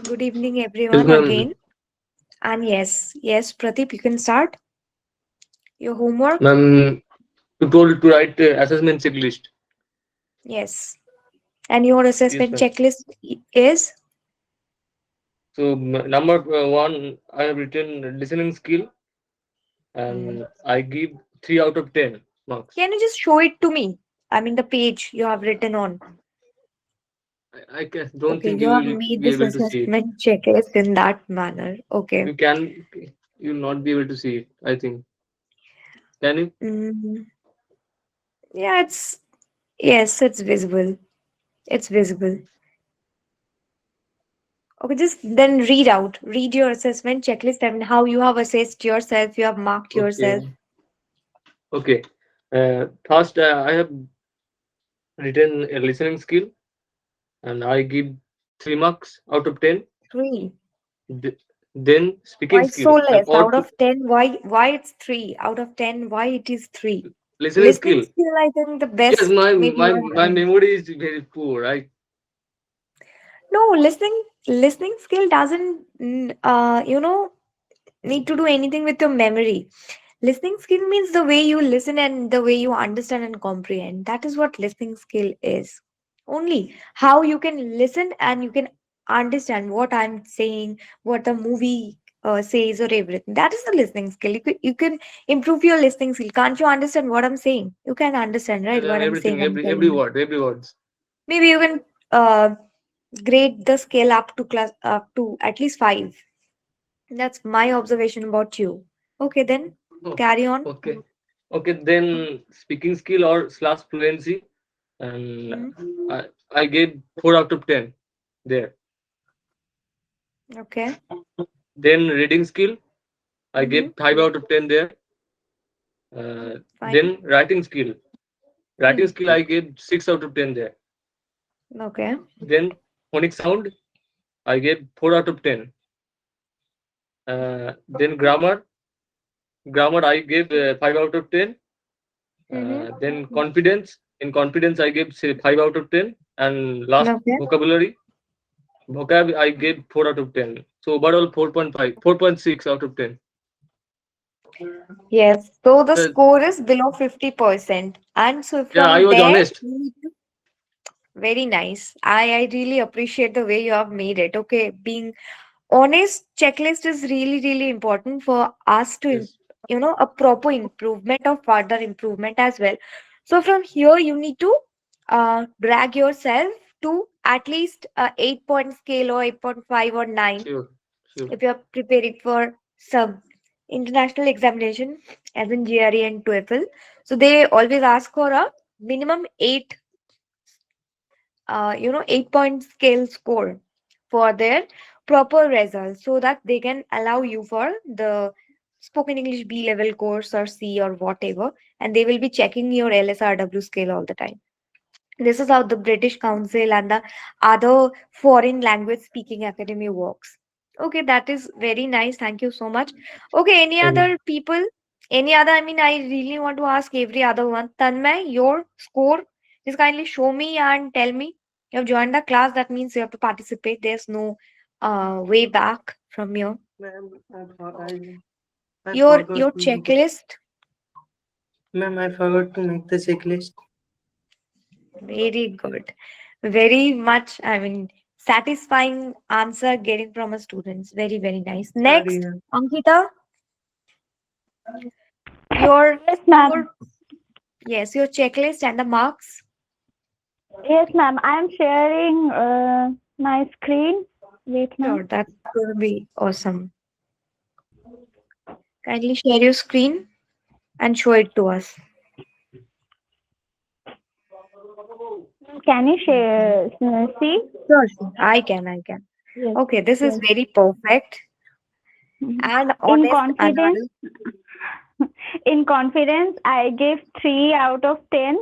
Good evening, Yes, everyone, ma'am. again. And yes, Pradeep, you can start your homework. Ma'am, you told to write assessment checklist. Yes. And your Yes, assessment ma'am. checklist is So number one, I have written listening skill, hmm, and I give 3 out of 10 marks. can you just show it to me? I mean, the page you have written on. Don't Okay, think you you have will made be this able to see it. assessment checklist in that manner. Okay. You can, you will not be able to see it. I think. Can you? Mm, yeah, yes, it's visible. It's visible. Okay, just then read your assessment checklist and how you have assessed yourself, you have marked yourself. Okay. Okay. First, I have written a listening skill, and I give 3 marks out of 10. Three. Then speaking Why so skill and less? or Out to of 10, why it's 3? Out of 10, why it is 3? listening Listening skill. skill, I think the Yes, best my maybe my you're my having. memory is very poor. Right? No, listening skill doesn't need to do anything with your memory. Listening skill means the way you listen and the way you understand and comprehend. That is what listening skill is. Only how you can listen and you can understand what I'm saying, what the movie says, or everything. That is the listening skill. You can improve your listening skill. Can't you understand what I'm saying? You can understand, right? What I'm saying, Everything, I'm every telling you. word, every words. Maybe you can grade the scale up to at least 5. That's my observation about you. Okay, then Oh, carry on. okay, okay. Then speaking skill or slash fluency, and Hmm. I gave 4 out of 10 there. Okay. Then reading skill, I Mm-hmm. gave 5 out of 10 there. Fine. Then writing Hmm. skill I gave 6 out of 10 there. Okay. Then phonic sound I gave 4 out of 10. Then grammar I gave 5 out of 10. Mm-hmm. Then confidence I gave say 5 out of 10. And last Okay. vocab I gave 4 out of 10. So overall 4.5, 4.6 out of 10. Yes. So the Uh, score is below 50%. And so yeah, I from was there, honest. you need to very nice. I really appreciate the way you have made it. Okay. Being honest checklist is really, really important for us to, Yes. a proper improvement or further improvement as well. So from here, you need to drag yourself to at least a 8-point scale or 8.5 or 9 Sure. Sure. if you're preparing for some international examination as in GRE and TOEFL. So they always ask for a minimum 8-point scale score for their proper results so that they can allow you for the spoken English B level course or C or whatever, and they will be checking your LSRW scale all the time. This is how the British Council and the other foreign language speaking academy works. Okay, that is very nice. Thank you so much. Okay, any Thank you. other people? Any other? I mean, I really want to ask every other one. Tanmay, your score? Just kindly show me and tell me. You have joined the class. That means you have to participate. There's no way back from here. Ma'am, I Your forgot to make it. checklist. Ma'am, I forgot to make the checklist. Very good. Very much, I mean, satisfying answer getting from a students. Very, very nice. Sorry, Next, ma'am. Ankita, your Yes, ma'am. your yes, your checklist and the marks. Yes, ma'am. I am sharing my screen. Wait, ma'am. Sure, that's going to be awesome. Kindly share your screen and show it to us. Can you share? See? Sure, sure. I can. Yes. Okay, this is Yes. very perfect Mhm. and In honest confidence, another. in confidence, I gave 3 out of 10.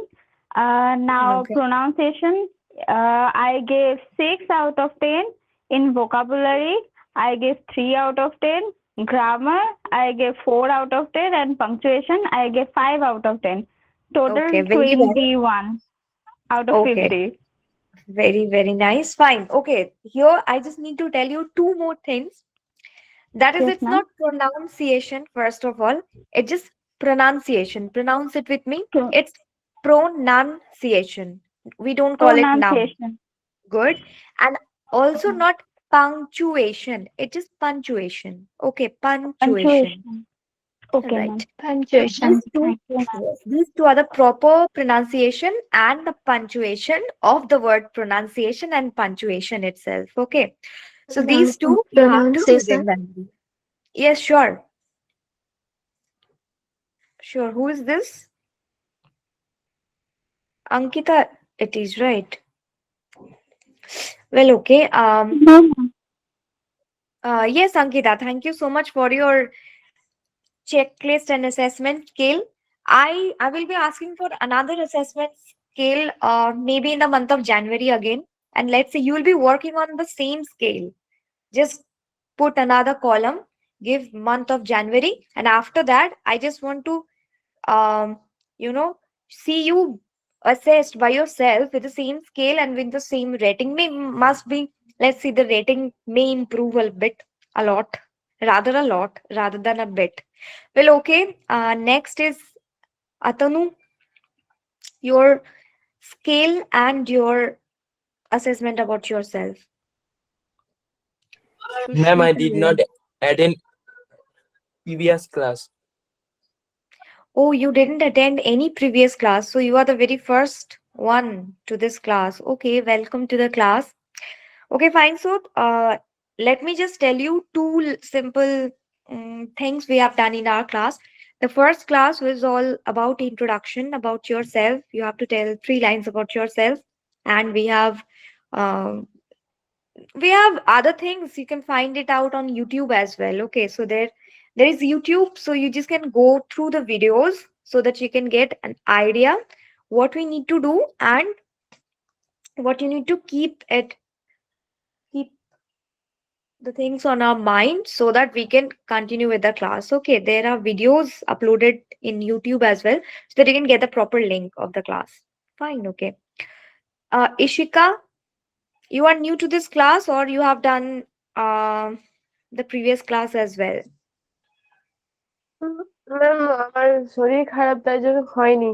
Now Okay. pronunciation, I gave 6 out of 10. In vocabulary, I gave 3 out of 10. Grammar, I gave 4 out of 10, and punctuation, I gave 5 out of 10. Okay, Total very well. 21 out of Okay. 50. Very, very nice. Fine. Okay. Here, I just need to tell you two more things. That is, Yes, it's ma'am. not pronunciation, first of all. It's just pronunciation. Pronounce it with me. Pro- It's pronunciation. We don't call it noun. pronunciation. Good. And also not punctuation. It is punctuation. Okay, punctuation. Punctuation. Okay, Right. ma'am. So these Punctuation. two, Thank you, ma'am. yes, these two are the proper pronunciation and the punctuation of the word pronunciation and punctuation itself. Okay. So Ma'am, these two you have to pronunciation. remember. Yes, sure. Sure. Who is this? Ankita, it is right. Well, okay. No, ma'am. Yes, Ankita, thank you so much for your checklist and assessment scale. I will be asking for another assessment scale maybe in the month of January again. And let's say you will be working on the same scale. Just put another column, give month of January, and after that, I just want to um, you know, see you assessed by yourself with the same scale and with the same rating. May must be, let's see, the rating may improve a bit, a lot, rather than a bit. Well, okay. Next is Atanu, your scale and your assessment about yourself. Ma'am, I Sushmita, did not attend previous class. oh, you didn't attend any previous class, so you are the very first one to this class. Okay, welcome to the class. Okay, fine. So, let me just tell you two simple things we have done in our class. The first class was all about introduction, about yourself. You have to tell 3 lines about yourself, and um, we have other things. You can find it out on YouTube as well. Okay, so there is YouTube, so you just can go through the videos so that you can get an idea what we need to do and what you need to keep the things on our mind so that we can continue with the class. Okay, there are videos uploaded in YouTube as well so that you can get the proper link of the class. Fine, okay. Ishika, you are new to this class or you have done the previous class as well? Ma'am আমার শরীর খারাপ তাই জন্য হয়নি।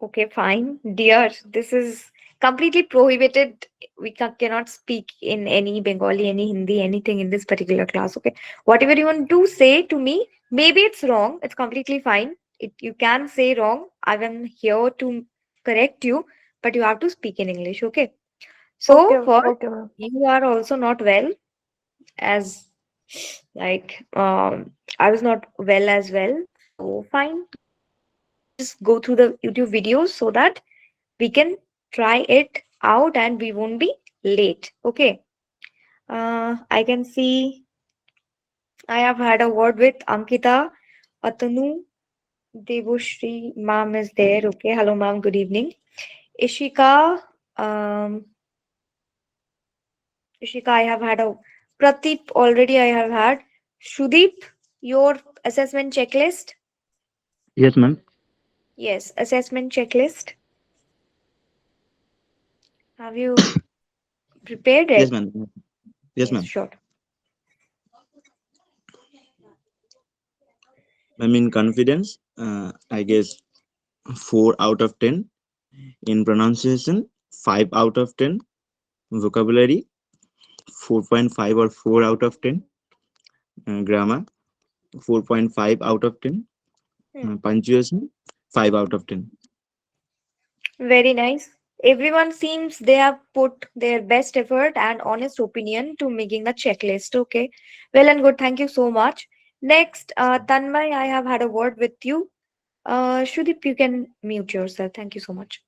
Okay, fine. Dear, this is completely prohibited. We cannot speak in any Bengali, any Hindi, anything in this particular class. Okay. Whatever you want to say to me, maybe it's wrong. It's completely fine. You can say wrong. I am here to correct you, but you have to speak in English. Okay. Okay So, for okay ma'am. you are also not well, as like I was not well as well. So, fine. Just go through the YouTube videos so that we can try it out and we won't be late. Okay. I can see I have had a word with Ankita, Atanu, Devushri, ma'am is there. Okay. Hello, ma'am. Good evening. Ishika, um, Ishika, I have had a Pradeep already. I have had Shudeep, your assessment checklist. Yes, ma'am. Yes, assessment checklist. Have you prepared Yes, it? ma'am. Yes, Yes, ma'am. sure. Ma'am, in confidence, I guess 4 out of 10. In pronunciation, 5 out of 10. Vocabulary, 4.5 or 4 out of 10. Grammar, 4.5 out of 10. Hmm. Punctuation, 5 out of 10. Very nice. Everyone seems they have put their best effort and honest opinion to making the checklist. Okay. Well and good. Thank you so much. Next, Tanmay, I have had a word with you. Shudip, you can mute yourself. Thank you so much.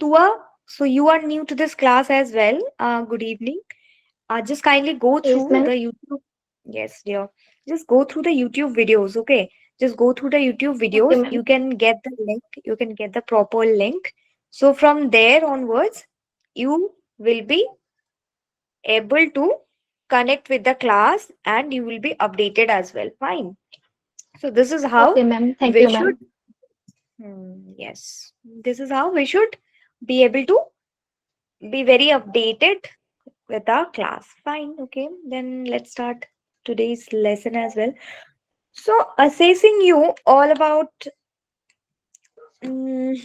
Tua, so you are new to this class as well. Good evening. Just kindly go Yes through ma'am. the YouTube. Yes, dear. Just go through the YouTube videos, okay? Just go through the YouTube okay videos. Ma'am. You can get the link. You can get the proper link. So from there onwards, you will be able to connect with the class and you will be updated as well. Fine. So this is okay how ma'am, thank we you ma'am. should. Yes, this is how we should be able to be very updated with our class. Fine, okay. Then let's start today's lesson as well. So, assessing you all about mm,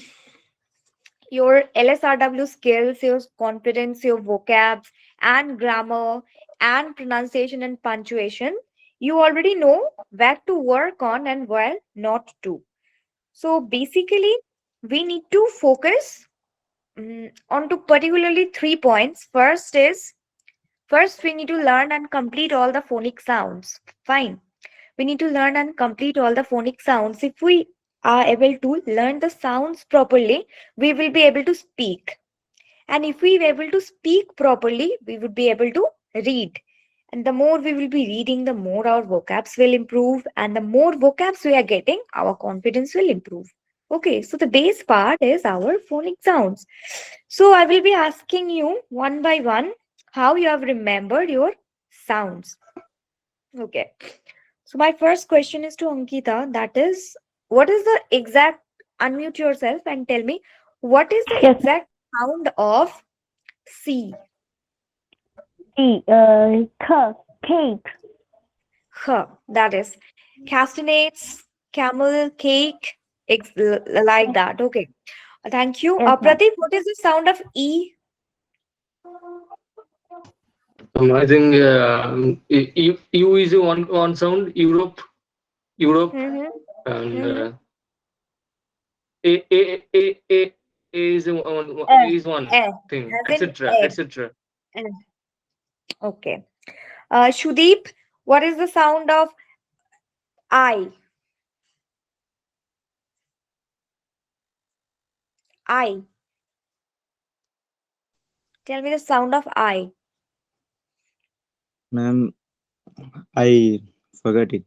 your LSRW skills, your confidence, your vocabs, and grammar, and pronunciation and punctuation. You already know where to work on and where not to. So, basically, we need to focus on to particularly 3 points. First, we need to learn and complete all the phonic sounds. Fine. We need to learn and complete all the phonic sounds. If we are able to learn the sounds properly, we will be able to speak. And if we are able to speak properly, we would be able to read. And the more we will be reading, the more our vocabs will improve. And the more vocabs we are getting, our confidence will improve. Okay, so the base part is our phonic sounds. So I will be asking you one by one how you have remembered your sounds. Okay. So my first question is to Ankita. That is, what is the exact, unmute yourself and tell me, what is the Yes, exact sound of C? cake. H. That is castanets, camel, cake, like that. Okay. Thank you. Yes, ma'am. Pradeep, what is the sound of E? I think U is one sound. Europe, Mm-hmm. and Mm-hmm. A is Eh, one eh, thing, as in etc. egg. etc. Eh. Okay. Shudeep, what is the sound of I? I. Tell me the sound of I. Ma'am, I forgot it.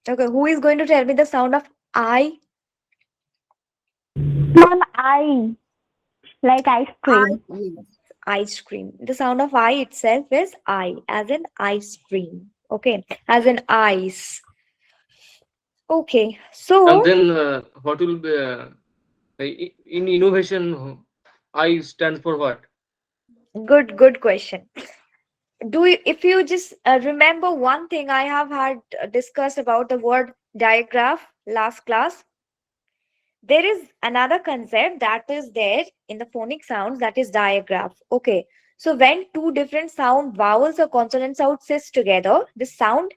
Okay, who is going to tell me the sound of I? Ma'am, I like ice I. cream. Yes. Ice cream. The sound of I itself is I, as in ice cream. Okay, as in ice. Okay, And so then what will be in innovation? I stands for what? good question. If you just remember one thing I have had discussed about the word digraph last class, there is another concept that is there in the phonic sounds, that is digraph. Okay, so when two different sound vowels or consonant sounds sit together, the sound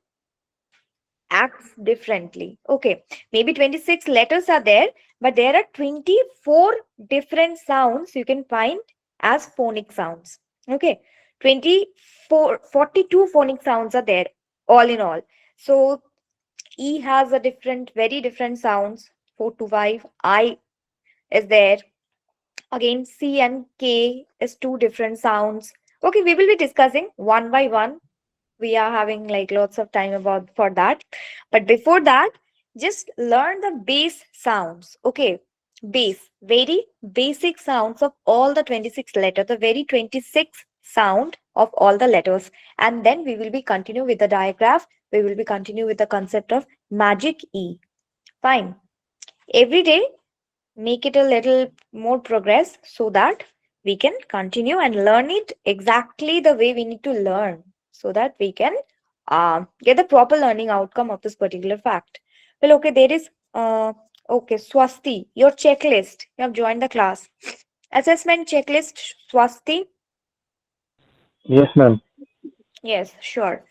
acts differently. Okay, maybe 26 letters are there, but there are 24 different sounds you can find as phonic sounds. Okay, 42 phonic sounds are there, all in all. So E has a different, very different sounds, 4 to 5. I is there. Again, C and K is two different sounds. Okay, we will be discussing one by one. We are having like lots of time about for that. But before that, just learn the base sounds. Okay, base, very basic sounds of all the 26 letters, the very 26 sound of all the letters. And then we will be continue with the diagraph. We will be continue with the concept of magic E. Fine. Every day make it a little more progress so that we can continue and learn it exactly the way we need to learn so that we can get the proper learning outcome of this particular fact. Well, okay, there is okay, Swasti, your checklist. You have joined the class. Assessment checklist, Swasti. Yes, ma'am. Yes, sure.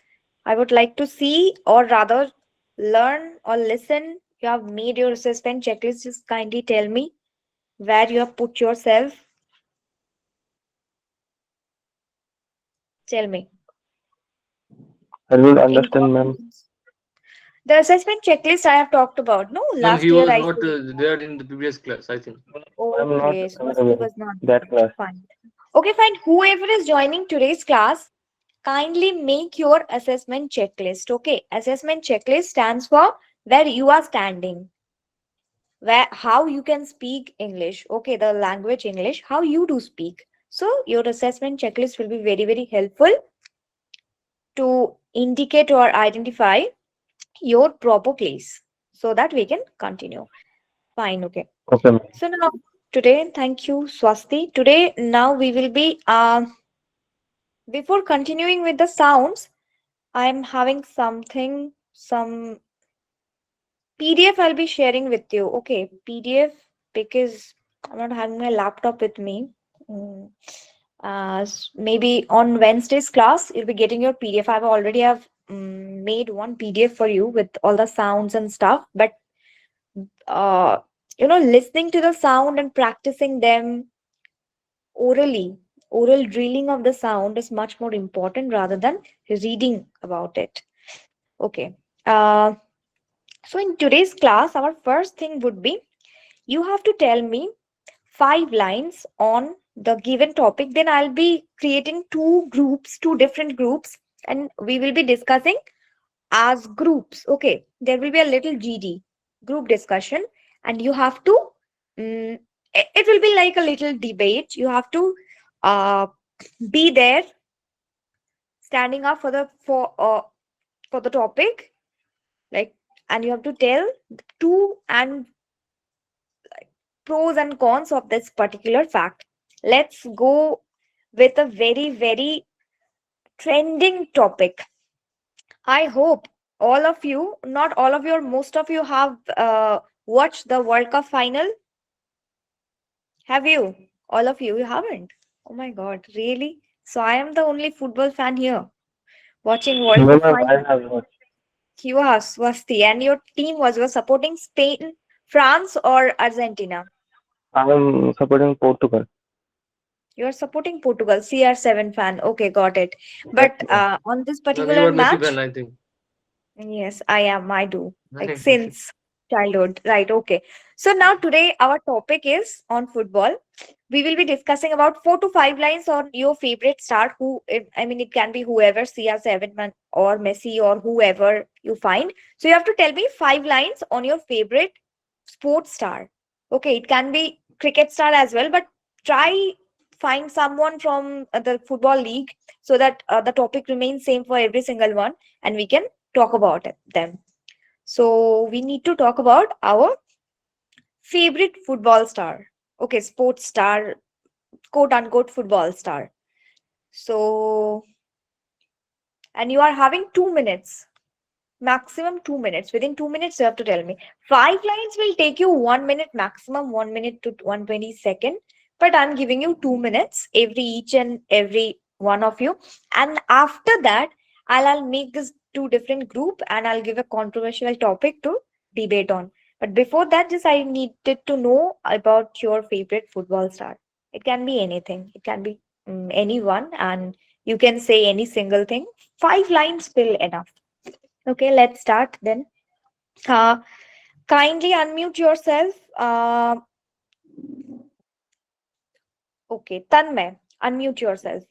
I would like to see, or rather learn or listen. You have made your assessment checklist. Just kindly tell me where you have put yourself. Tell me. I will In what understand, ma'am. place? The assessment checklist I have talked about. No, And he last year was I not said. there in the previous class, I think. I'm not Okay, so he available was not that there. class. Fine. Okay, fine. Whoever is joining today's class, kindly make your assessment checklist. Okay, assessment checklist stands for where you are standing, where how you can speak English. Okay, the language English, how you do speak. So your assessment checklist will be very, very helpful to indicate or identify your proper place so that we can continue. Fine, okay. Okay, ma'am. So now today. Thank you, Swasti. Today, now we will be, before continuing with the sounds, I'm having some PDF I'll be sharing with you. Okay, PDF, because I'm not having my laptop with me. Mm, maybe on Wednesday's class, you'll be getting your PDF. I've already have made one PDF for you with all the sounds and stuff. But uh, listening to the sound and practicing them orally, oral drilling of the sound is much more important rather than reading about it. Okay. Uh, so in today's class, our first thing would be you have to tell me 5 lines on the given topic. Then I'll be creating two different groups, and we will be discussing as groups. Okay, there will be a little GD, group discussion, and you have to, mm, it will be like a little debate. You have to uh, be there, standing up for the topic, like, and you have to tell the two and pros and cons of this particular fact. Let's go with a very, very trending topic. I hope all of you, not all of you, or most of you have watched the World Cup final. Have you? All of you haven't. Oh my God, really? So I am the only football fan here watching World No, Cup ma'am, I final. have watched. You are Swasti, and your team was, you were supporting Spain, France, or Argentina? I am supporting Portugal. You're supporting Portugal, CR7 fan. Okay, got it. Yes, But ma'am. on this Ma'am, you particular are Messi fan, match, I think. yes, I am. I do. Like since childhood. Right. Okay. So now today our topic is on football. We will be discussing about 4 to 5 lines on your favorite star. I mean, it can be whoever, CR7 man or Messi or whoever you find. So you have to tell me 5 lines on your favorite sports star. Okay, it can be cricket star as well, but try find someone from the football league so that the topic remains same for every single one, and we can talk about them. So we need to talk about our favorite football star. Okay, sports star, quote unquote football star. So, and you are having 2 minutes, maximum 2 minutes. Within 2 minutes, you have to tell me. 5 lines will take you 1 minute, maximum 1 minute to 120 seconds. But I'm giving you 2 minutes every each and every one of you. And after that, I'll make this two different group and I'll give a controversial topic to debate on. But before that, just I needed to know about your favorite football star. It can be anything. It can be anyone, and you can say any single thing. 5 lines still enough. Okay, let's start then. Uh, Kindly unmute yourself. Okay, Tanmay, unmute yourself.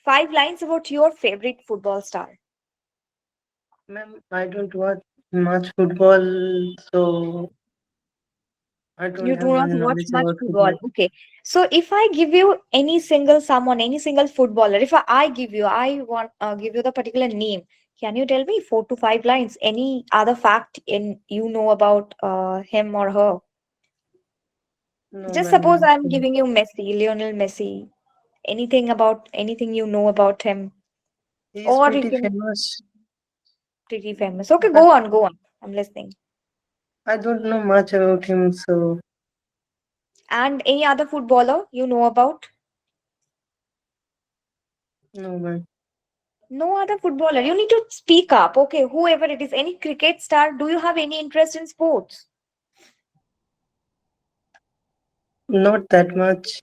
5 lines about your favorite football star. Ma'am, I don't watch much football, so I don't You have do not much watch knowledge much about football. football. Okay. So if I give you any single someone, any single footballer, if I give you, I want give you the particular name. Can you tell me 4 to 5 lines? Any other fact in you know about him or her? No, Just suppose ma'am. I'm giving you Messi, Lionel Messi. Anything about anything you know about him, He is or you pretty can famous, pretty famous. Okay, but go on. I'm listening. I don't know much about him, so And any other footballer you know about? no, ma'am. No other footballer. You need to speak up. Okay, whoever it is, any cricket star. Do you have any interest in sports? Not that much.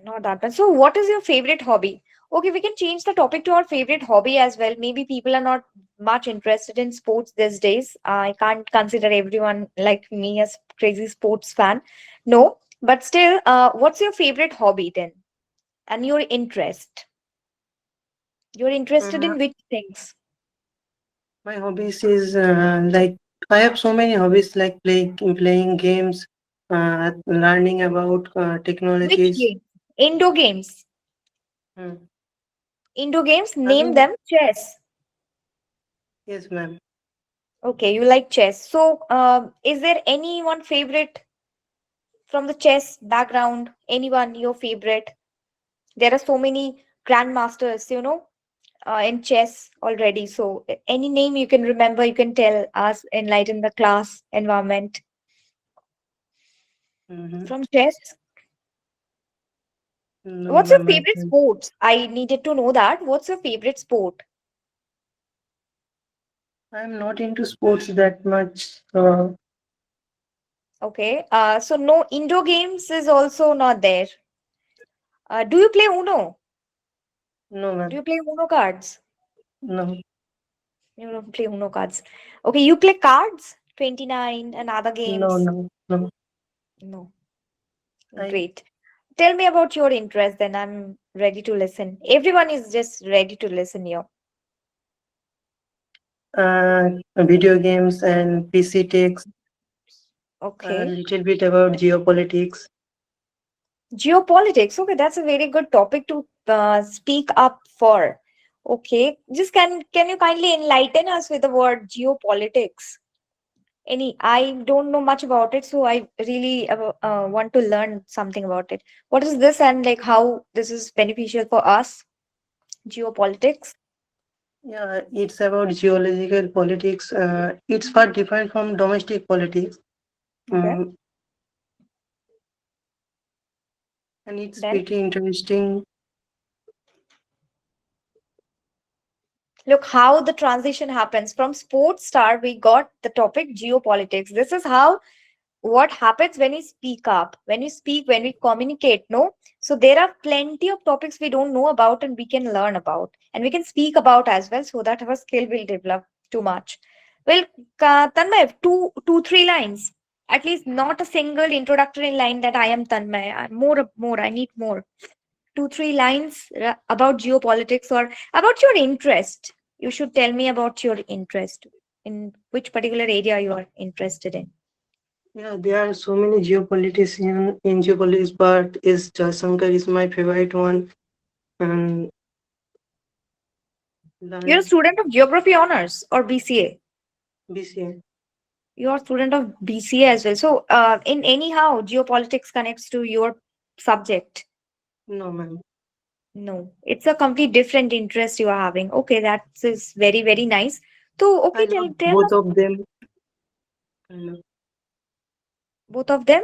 Not that much. So, what is your favorite hobby? Okay, we can change the topic to our favorite hobby as well. Maybe people are not much interested in sports these days. I can't consider everyone like me as crazy sports fan. No, but still, what's your favorite hobby then? And your interest? You're interested My, in which things? my hobbies is like I have so many hobbies like playing games, learning about Which technologies. games? Indoor games. Hmm. Indoor games, name Other, them. Chess. yes, ma'am. Okay, you like chess. So, is there any one favorite From the chess background, anyone your favorite? There are so many grandmasters, in chess already. So any name you can remember, you can tell us, enlighten the class environment. Mm-hmm. From chess, No, what's your ma'am, I favorite can't. sport? I needed to know that. What's your favorite sport? I'm not into sports that much. Okay. So no indoor games is also not there. Do you play Uno? No, Do ma'am. you play Uno cards? No, You don't play Uno cards. Okay, you play cards, 29 and other no, games. no, no. No. I Great. Tell me about your interest, then I'm ready to listen. Everyone is just ready to listen here. video games and PC takes a Okay. little bit about geopolitics. Geopolitics. Okay, that's a very good topic to speak up for. Okay. Just can you kindly enlighten us with the word geopolitics? Any, I don't know much about it, so I really want to learn something about it. What is this and like how this is beneficial for us? Geopolitics. Yeah, it's about geological politics. It's far different from domestic politics. Okay. Mm, and it's Then pretty interesting. look how the transition happens from sports star. We got the topic geopolitics. This is how what happens when we speak up, when we speak, when we communicate, no? So there are plenty of topics we don't know about and we can learn about and we can speak about as well so that our skill will develop too much. Well, Tanmay, three lines. At least not a single introductory line that I am Tanmay. More. I need more. Two, three lines about geopolitics or about your interest. You should tell me about your interest in which particular area you are interested in. Yeah, there are so many geopoliticians in geopolitics, but is Jaishankar is my favorite one. And You're a learn student of geography honors or BCA. BCA. You're a student of BCA as well. So, in anyhow, geopolitics connects to your subject. No, ma'am. No, it's a complete different interest you are having. Okay, that is very, very nice. So, I okay, love tell both us of them. I love both of them.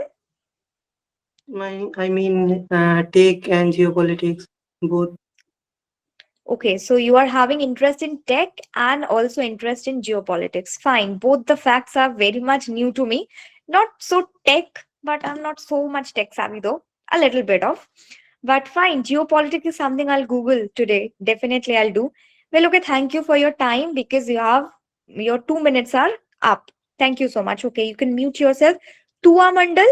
I mean, tech and geopolitics, both. Okay, so you are having interest in tech and also interest in geopolitics. Fine, both the facts are very much new to me. Not so tech, but I'm not so much tech savvy though. A little bit of. But fine, geopolitics is something I'll Google today. Definitely I'll do. Well, okay, thank you for your time because you have your 2 minutes are up. Thank you so much. Okay, you can mute yourself. Tua Mandal,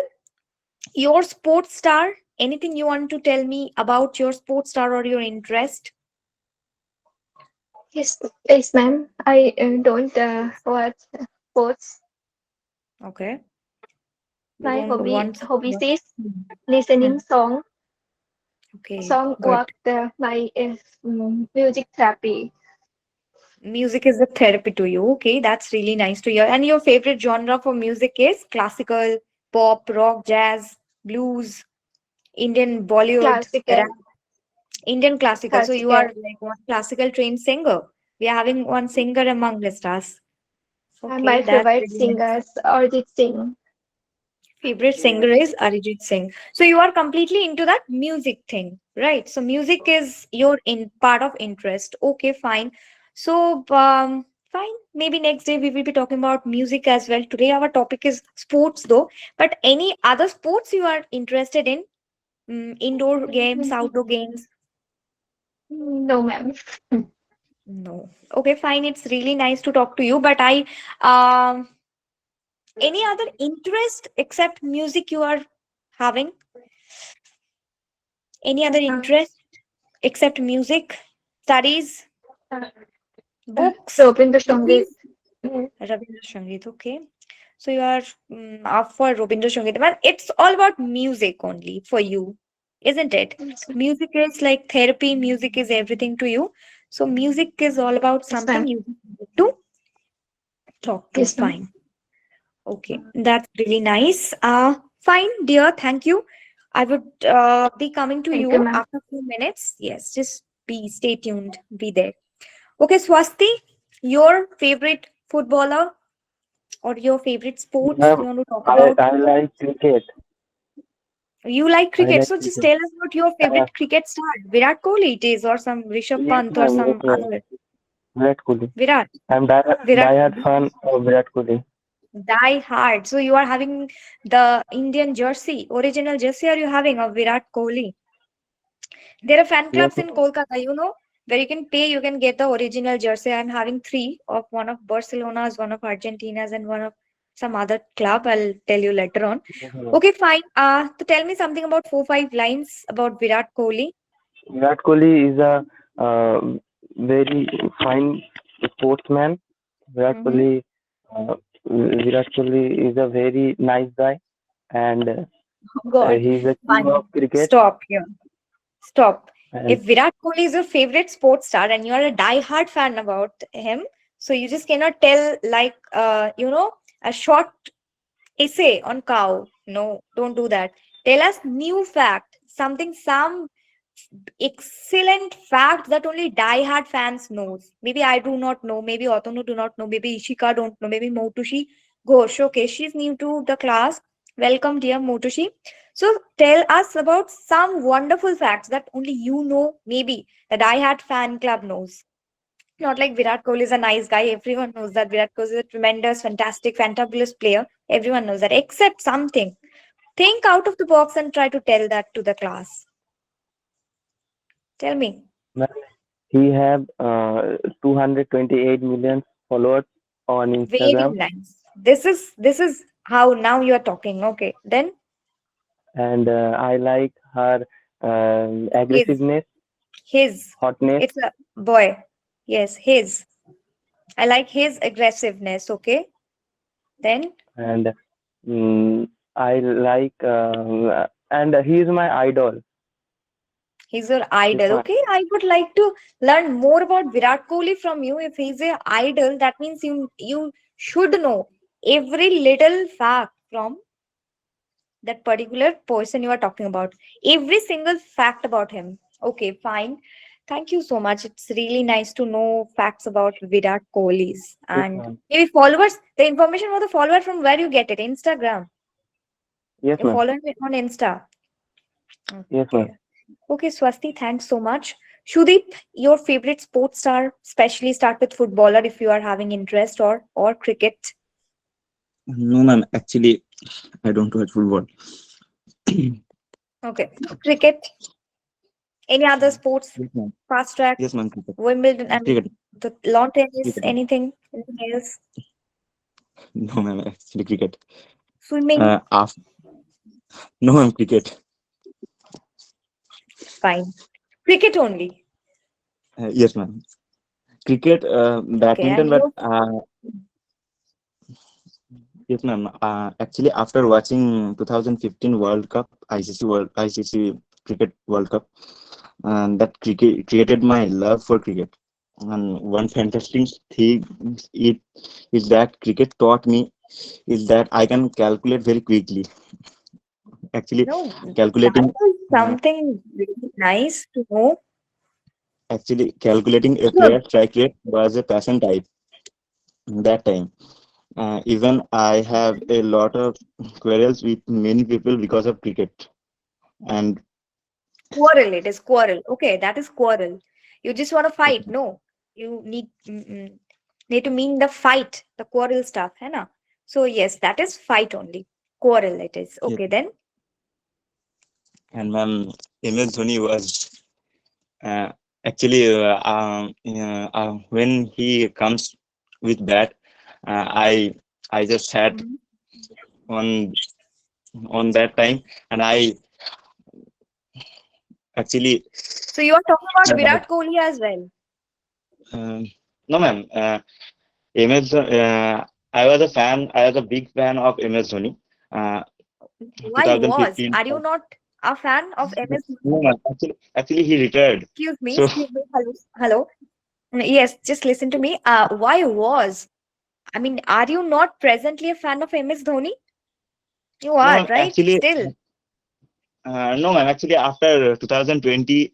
your sports star. Anything you want to tell me about your sports star or your interest? Yes, yes, ma'am. I don't watch sports. Okay. You My don't want. hobbies is Hmm. listening song. Okay, Song good. work my music therapy. Music is a therapy to you. Okay, that's really nice to hear. And your favorite genre for music is classical, pop, rock, jazz, blues, Indian Bollywood, rap, Classical, Indian classical. So you are classical. like one classical trained singer. We are having one singer amongst us. And Okay, my that's favorite really nice. singers Arjit Singh. Favorite singer is Arijit Singh. So you are completely into that music thing, right? So music is your in part of interest. Okay, fine. So fine. Maybe next day we will be talking about music as well. Today our topic is sports though. But any other sports you are interested in? Indoor games, outdoor games? No, ma'am. No. Okay, fine. It's really nice to talk to you. But I um any other interest except music you are having? Any other interest except music, studies, Uh, books, Robin Songit. movies? Rabindra Sangeet, okay. So you are up for Rabindra Sangeet. Well, it's all about music only for you, isn't it? Music is like therapy, music is everything to you. So music is all about Yes, something ma'am. you need to talk to. Yes, ma'am. Fine. Okay, that's really nice. Fine, dear. Thank you. I would be coming to Thank you, you ma'am. after a few minutes. Yes, just stay tuned. Be there. Okay, Swasti, your favorite footballer or your favorite sports Ma'am, you want to talk I, about? I like cricket. You like I cricket, like so just cricket. tell us about your Uh, favorite cricket star. Virat Kohli it is, or some Rishabh yes, Pant, or ma'am. Yes, some ma'am. other. Virat Kohli. Virat. I'm Virat diehard Kohli. fan of Virat Kohli. Die hard. So you are having the Indian jersey, original jersey, are you having of Virat Kohli? There are fan Yes, clubs in ma'am. Kolkata, where you can pay, you can get the original jersey. I'm having three of one of Barcelona's, one of Argentina's, and one of some other club. I'll tell you later on. Yes, ma'am. Okay, fine. To tell me something about 4 5 lines about Virat Kohli. Virat Kohli is a very fine sportsman. Virat Mm-hmm. Kohli, uh, Virat Kohli is a very nice guy, and God, he is a king fine. of cricket. Stop here. Stop. And If Virat Kohli is your favorite sports star and you are a die-hard fan about him, so you just cannot tell like a short essay on cow. No, don't do that. Tell us new fact, some excellent fact that only die-hard fans knows. Maybe I do not know. Maybe Otonu do not know. Maybe Ishika don't know. Maybe Motushi Ghosh. Okay, she's new to the class. Welcome, dear Motushi. So tell us about some wonderful facts that only you know. Maybe the die-hard fan club knows. Not like Virat Kohli is a nice guy. Everyone knows that Virat Kohli is a tremendous, fantastic, fantabulous player. Everyone knows that, except something. Think out of the box and try to tell that to the class. Tell me. he have 228 million followers on Very Instagram, nice. This is how now you are talking. Okay. Then and I like her his aggressiveness, his. hotness, It's a boy. Yes, his. I like his aggressiveness. Okay. Then and I like and he is my idol. he's your He's idol. my Okay. I would like to learn more about Virat Kohli from you. If he's your idol, that means you should know every little fact from that particular person you are talking about. Every single fact about him. Okay, fine. Thank you so much. It's really nice to know facts about Virat Kohli's yes, and ma'am. maybe followers. The information for the follower from where you get it. Instagram. Yes, You ma'am. follow me on Insta. Yes, ma'am. Okay. Okay, Swasti, thanks so much. Shudeep, your favorite sports star, especially start with footballer if you are having interest or cricket. No, ma'am. Actually, I don't watch football. Okay. Cricket. Any other sports? Yes, ma'am. Fast track, Yes, ma'am. Cricket. Wimbledon, I mean Cricket. the lawn tennis, Cricket. anything else? No, ma'am. Actually, cricket. Swimming, After, no, ma'am. Cricket. fine. Cricket only. Yes, ma'am. Cricket, Okay, badminton, and but you yes, ma'am. Actually, after watching 2015 World Cup, ICC Cricket World Cup, and that cricket created my love for cricket. And one fantastic thing it is that cricket taught me is that I can calculate very quickly. Actually, know that calculating, is uh, something really nice to know. actually calculating a Good. player strike rate was a passion type that time. Even I have a lot of quarrels with many people because of cricket. And Quarrel, it is quarrel. Okay, that is quarrel. You just want to fight. No, you need to mean the fight, the quarrel stuff, है ना? So yes, that is fight only. Quarrel it is. yes, Okay, then and ma'am, MS Dhoni was uh, actually when he comes with bat, I just sat Mhm. on that time, and I actually So you are talking about uh, Virat Kohli as well. um, no, ma'am. MS, I was a fan. I was a big fan of MS Dhoni. Uh, Why was? 2015. Are you not a fan of MS? No, ma'am. Actually, he retired. Excuse me, So excuse me. Hello, hello. Yes, just listen to me. Why was? I mean, are you not presently a fan of MS Dhoni? You No, are, ma'am. right? Actually, Still. no, ma'am. Actually, after 2020,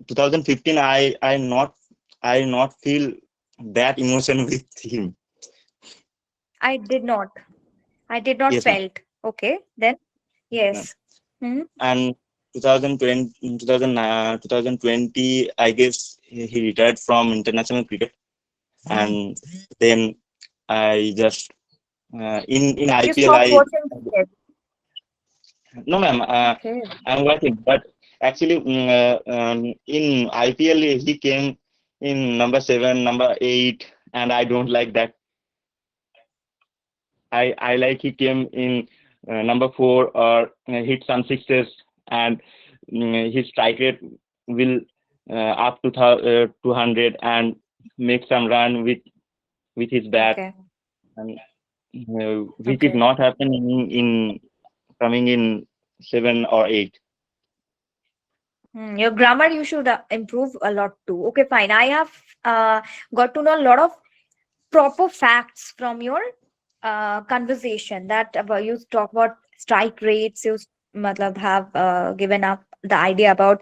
2015, I not feel that emotion with him. I did not. I did not Yes, ma'am. felt. Okay, then Ma'am. yes. Hmm. And 2020, 2020, I guess he retired from international cricket, and then I just in You IPL stopped I watching cricket. no, ma'am. Okay. I'm watching, but actually, in IPL he came in number 7, number 8, and I don't like that. I like he came in number 4 or hit some sixes, and his strike rate will up to 200 and make some run with his bat, Okay. and which is Okay. not happening in coming in 7 or 8. Your grammar you should improve a lot too. Okay, fine. I have uh, got to know a lot of proper facts from your conversation that about you talk about strike rates. You matlab, have given up the idea about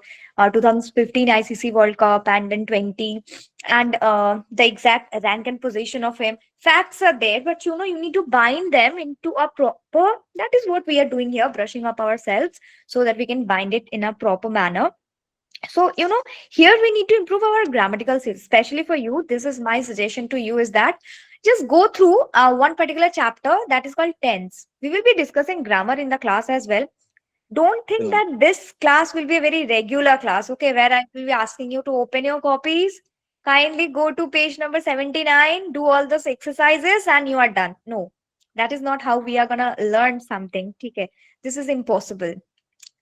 2015 ICC World Cup and then 20 and the exact rank and position of him. Facts are there, but you need to bind them into a proper. That is what we are doing here, brushing up ourselves so that we can bind it in a proper manner. So here we need to improve our grammatical skills, especially for you. This is my suggestion to you, is that just go through one particular chapter that is called tense. We will be discussing grammar in the class as well. Don't think So, that this class will be a very regular class, okay, where I will be asking you to open your copies, kindly go to page number 79, do all those exercises, and you are done. No, that is not how we are gonna learn something. Okay, this is impossible.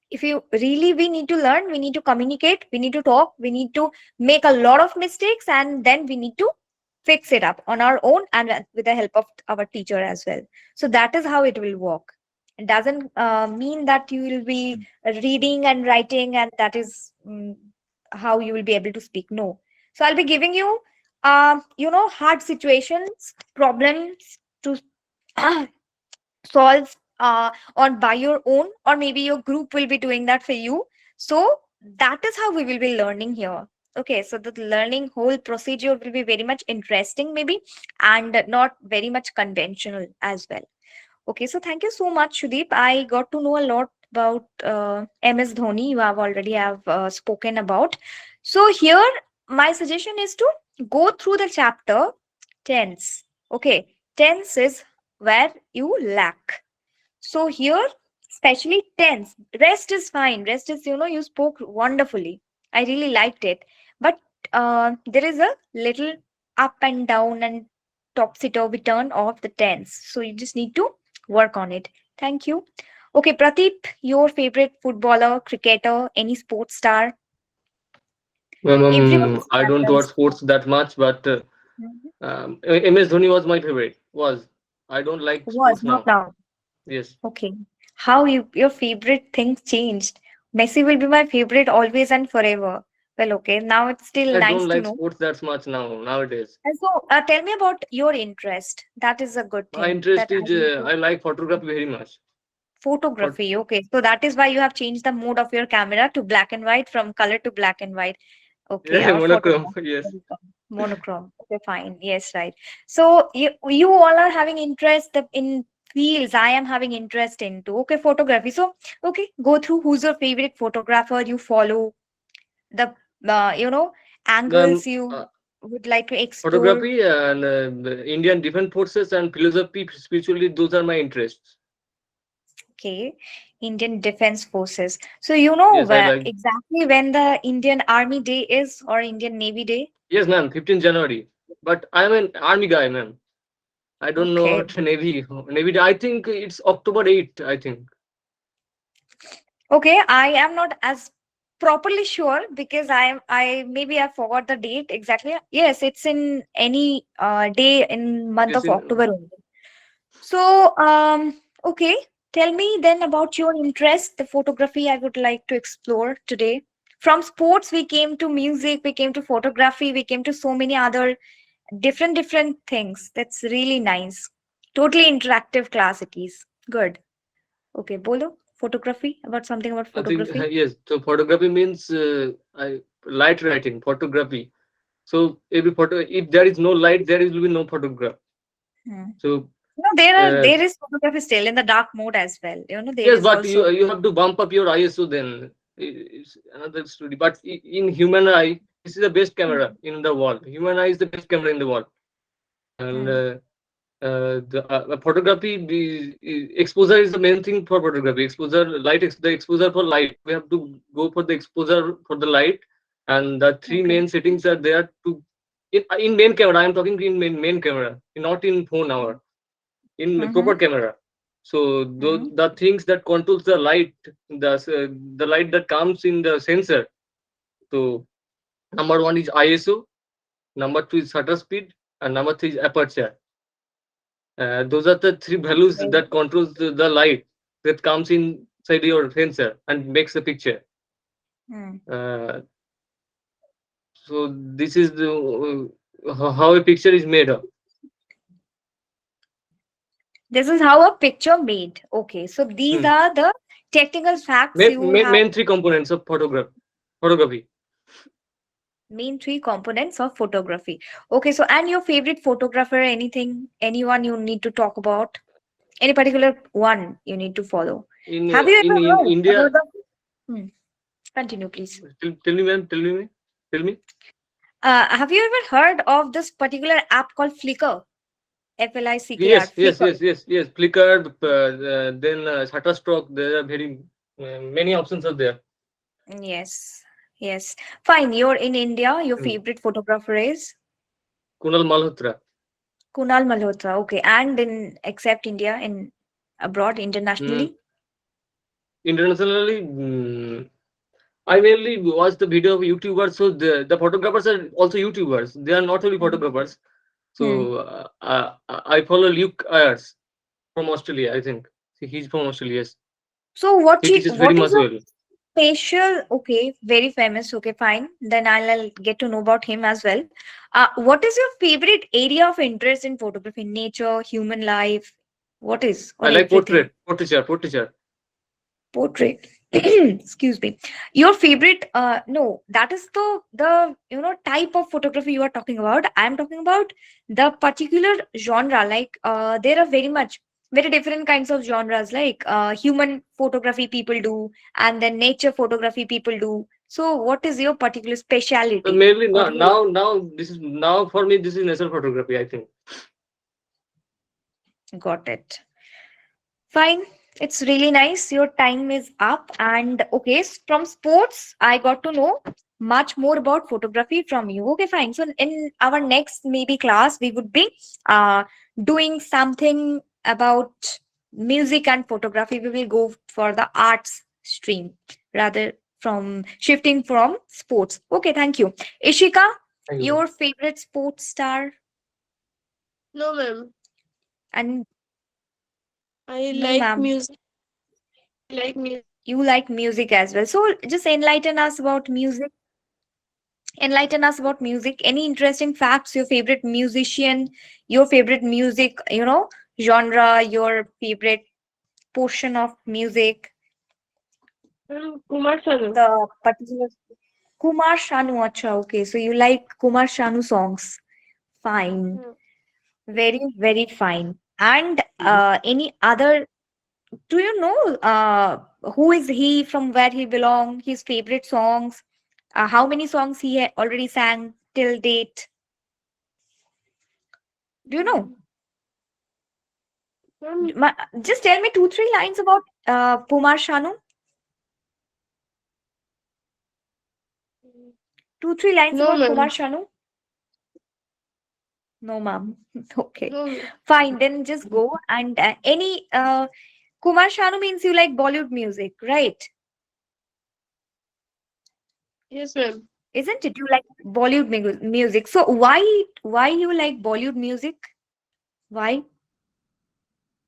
If you really, we need to learn, we need to communicate, we need to talk, we need to make a lot of mistakes, and then we need to fix it up on our own and with the help of our teacher as well. So that is how it will work. It doesn't mean that you will be reading and writing and that is how you will be able to speak. No. So I'll be giving you hard situations, problems to solve on by your own, or maybe your group will be doing that for you. So that is how we will be learning here. Okay, so the learning whole procedure will be very much interesting maybe, and not very much conventional as well. Okay, so thank you so much, Shudeep. I got to know a lot about MS Dhoni. You have already have spoken about. So here my suggestion is to go through the chapter tense. Okay, tense is where you lack. So here, especially tense, rest is fine. Rest is, you spoke wonderfully. I really liked it. But there is a little up and down and topsy-turvy turn of the tense. So you just need to work on it. Thank you. Okay, Pradeep, your favorite footballer, cricketer, any sports star? Everyone is I don't fabulous. watch sports that much, but Mhm. MS Dhoni was my favorite. Was I don't like Was sports not now. now. Yes, Okay. How your favorite things changed? Messi will be my favorite always and forever. Well, okay. Now it's still I nice don't to like know. sports that much now nowadays. And so, tell me about your interest. That is a good My thing interest that I is need to. I like photography very much. But Photography. Okay. So that is why you have changed the mode of your camera to black and white, from color to black and white. Okay. yeah, Our monochrome. photograph. Yes, Monochrome. Okay, fine. Yes, right. So you all are having interest in fields I am having interest into. Okay, photography. So okay, go through who's your favorite photographer you follow, the then angles you would like to explore. photography and the Indian Defense Forces and philosophy, spiritually, those are my interests. Okay, Indian Defense Forces. So you know Yes, I where like. exactly when the Indian Army Day is, or Indian Navy Day? Yes, ma'am. 15th January. But I'm an army guy, ma'am. I don't know Okay. what Navy. Navy. I think it's October 8th. I think. Okay, I am not as properly sure because I maybe I forgot the date exactly. Yes, it's in any day in month Yes, of in October only. So okay, tell me then about your interest, the photography I would like to explore today. From sports we came to music, we came to photography, we came to so many other different things. That's really nice. Totally interactive class it is. Good. Okay, bolo. Photography, about something about I think photography. yes. So photography means light writing. Photography. So every photo, if there is no light, there will be no photograph. Hmm. So No, uh, there is photography still in the dark mode as well. There yes, is but also. you have to bump up your ISO then. It's another story. But in human eye, this is the best Hmm. camera in the world. Human eye is the best camera in the world. And Hmm. photography exposure is the main thing for photography. Exposure light, the exposure for light. We have to go for the exposure for the light, and the three Okay. main settings are there to in main camera. I am talking in main camera, not in phone hour, in Mm-hmm. proper camera. So Mm-hmm. the things that controls the light, the light that comes in the sensor. So number one is ISO, number two is shutter speed, and number three is aperture. Those are the three values Okay. that controls the light that comes inside your sensor and makes the picture. Hmm. Uh, so this is how a picture is made up. This is how a picture made. Okay, so these Hmm. are the technical facts you have. Main three components of photography. Main three components of photography. Okay, so and your favorite photographer, anything, anyone you need to talk about, any particular one you need to follow. Have you ever In heard India, about the? Hmm. Continue, please. tell me, ma'am, tell me. Have you ever heard of this particular app called Flickr? Flickr, Flickr. Yes. Flickr, then Shutterstock. There are very many options are there. Yes, yes. Fine. You're in India. Your Hmm. favorite photographer is Kunal Malhotra. Kunal Malhotra. Okay, and in except India, in abroad, Hmm. internationally. Internationally, I mainly watch the video of YouTubers. So the photographers are also YouTubers. They are not only Hmm. photographers. Hmm. So I follow Luke Ayers from Australia. I think he's from Australia. Yes. So He teaches very what is much your well. spatial? Okay, very famous. Okay, fine. Then I'll get to know about him as well. What is your favorite area of interest in photography? Nature, human life. What is or I like everything? portraiture. Portrait. Excuse me. Your favorite? No, that is the type of photography you are talking about. I am talking about the particular genre. Like there are very different kinds of genres. Like human photography people do, and then nature photography people do. So, what is your particular So speciality? mainly Or you now this is now for me this is nature photography. I think. got it? Fine. It's really nice. Your time is up. And okay, from sports, I got to know much more about photography from you. Okay, fine. So in our next maybe class, we would be uh doing something about music and photography. We will go for the arts stream rather from shifting from sports. Okay, thank you. Ishika, Thank you. your favorite sports star No, ma'am. and I no like ma'am. music. I like music. You like music as well. So just enlighten us about music. Enlighten us about music. Any interesting facts, your favorite musician, your favorite music, genre, your favorite portion of music, Kumar Sanu. the particular Kumar Shanu. Acha, okay. So you like Kumar Shanu songs. Fine. Hmm. Very, very fine. And Mhm. any other, do you know who is he, from where he belong, his favorite songs? How many songs he already sang till date? Do you know? Ma'am, Just tell me two, three lines about Kumar Shanu. Two, three lines no, about Kumar ma'am. Shanu. No, ma'am. Okay. No, ma'am. Fine. Then just go. And any Kumar Shanu means you like Bollywood music, right? Yes, ma'am. Isn't it? You like Bollywood music. So why you like Bollywood music? Why?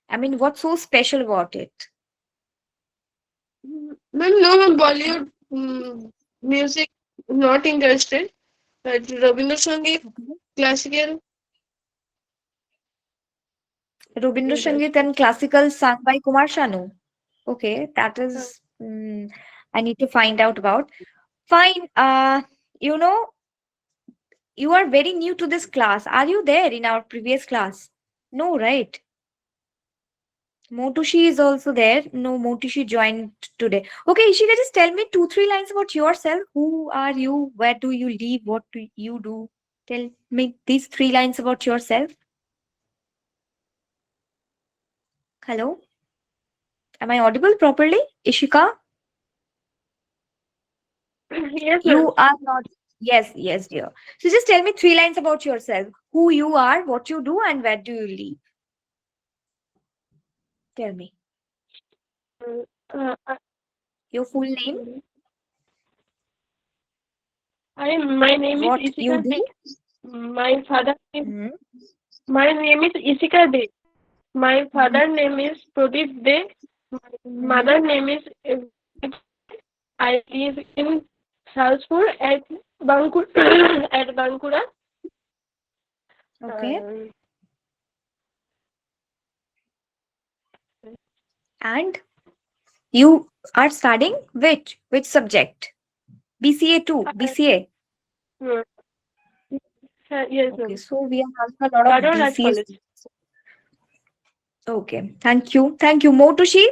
I mean, what's so special about it? Ma'am, no, ma'am. Bollywood music not interested. But Rabindra Sangeet, Okay. classical. Robindra Yes, Sangeet and classical sung by Kumar Sanu. Okay, that is I need to find out about. Fine. You know, you are very new to this class. Are you there in our previous class? No, right? Motushi is also there. No, Motushi joined today. Okay, Ishika, just tell me two, three lines about yourself. Who are you? Where do you live? What do you do? Tell me these three lines about yourself. Hello? Am I audible properly? Ishika? yes, ma'am. You are not. Yes, yes, dear. So just tell me three lines about yourself. Who you are, what you do, and where do you live? Tell me. Uh, uh, uh, Your full name, my name is what you Isika do. De. My father name, Mhm. my name is Isika De. My Mhm. father name is Pradeep De. My Mhm. mother name is I live in Salzburg at Bankur at Bankura. Okay. Um, And you are studying which subject? BCA too. I, BCA. uh, yes, Okay. ma'am. So we are having a lot of Badon Raj BCA. College. Okay. Thank you. Thank you. Motushi,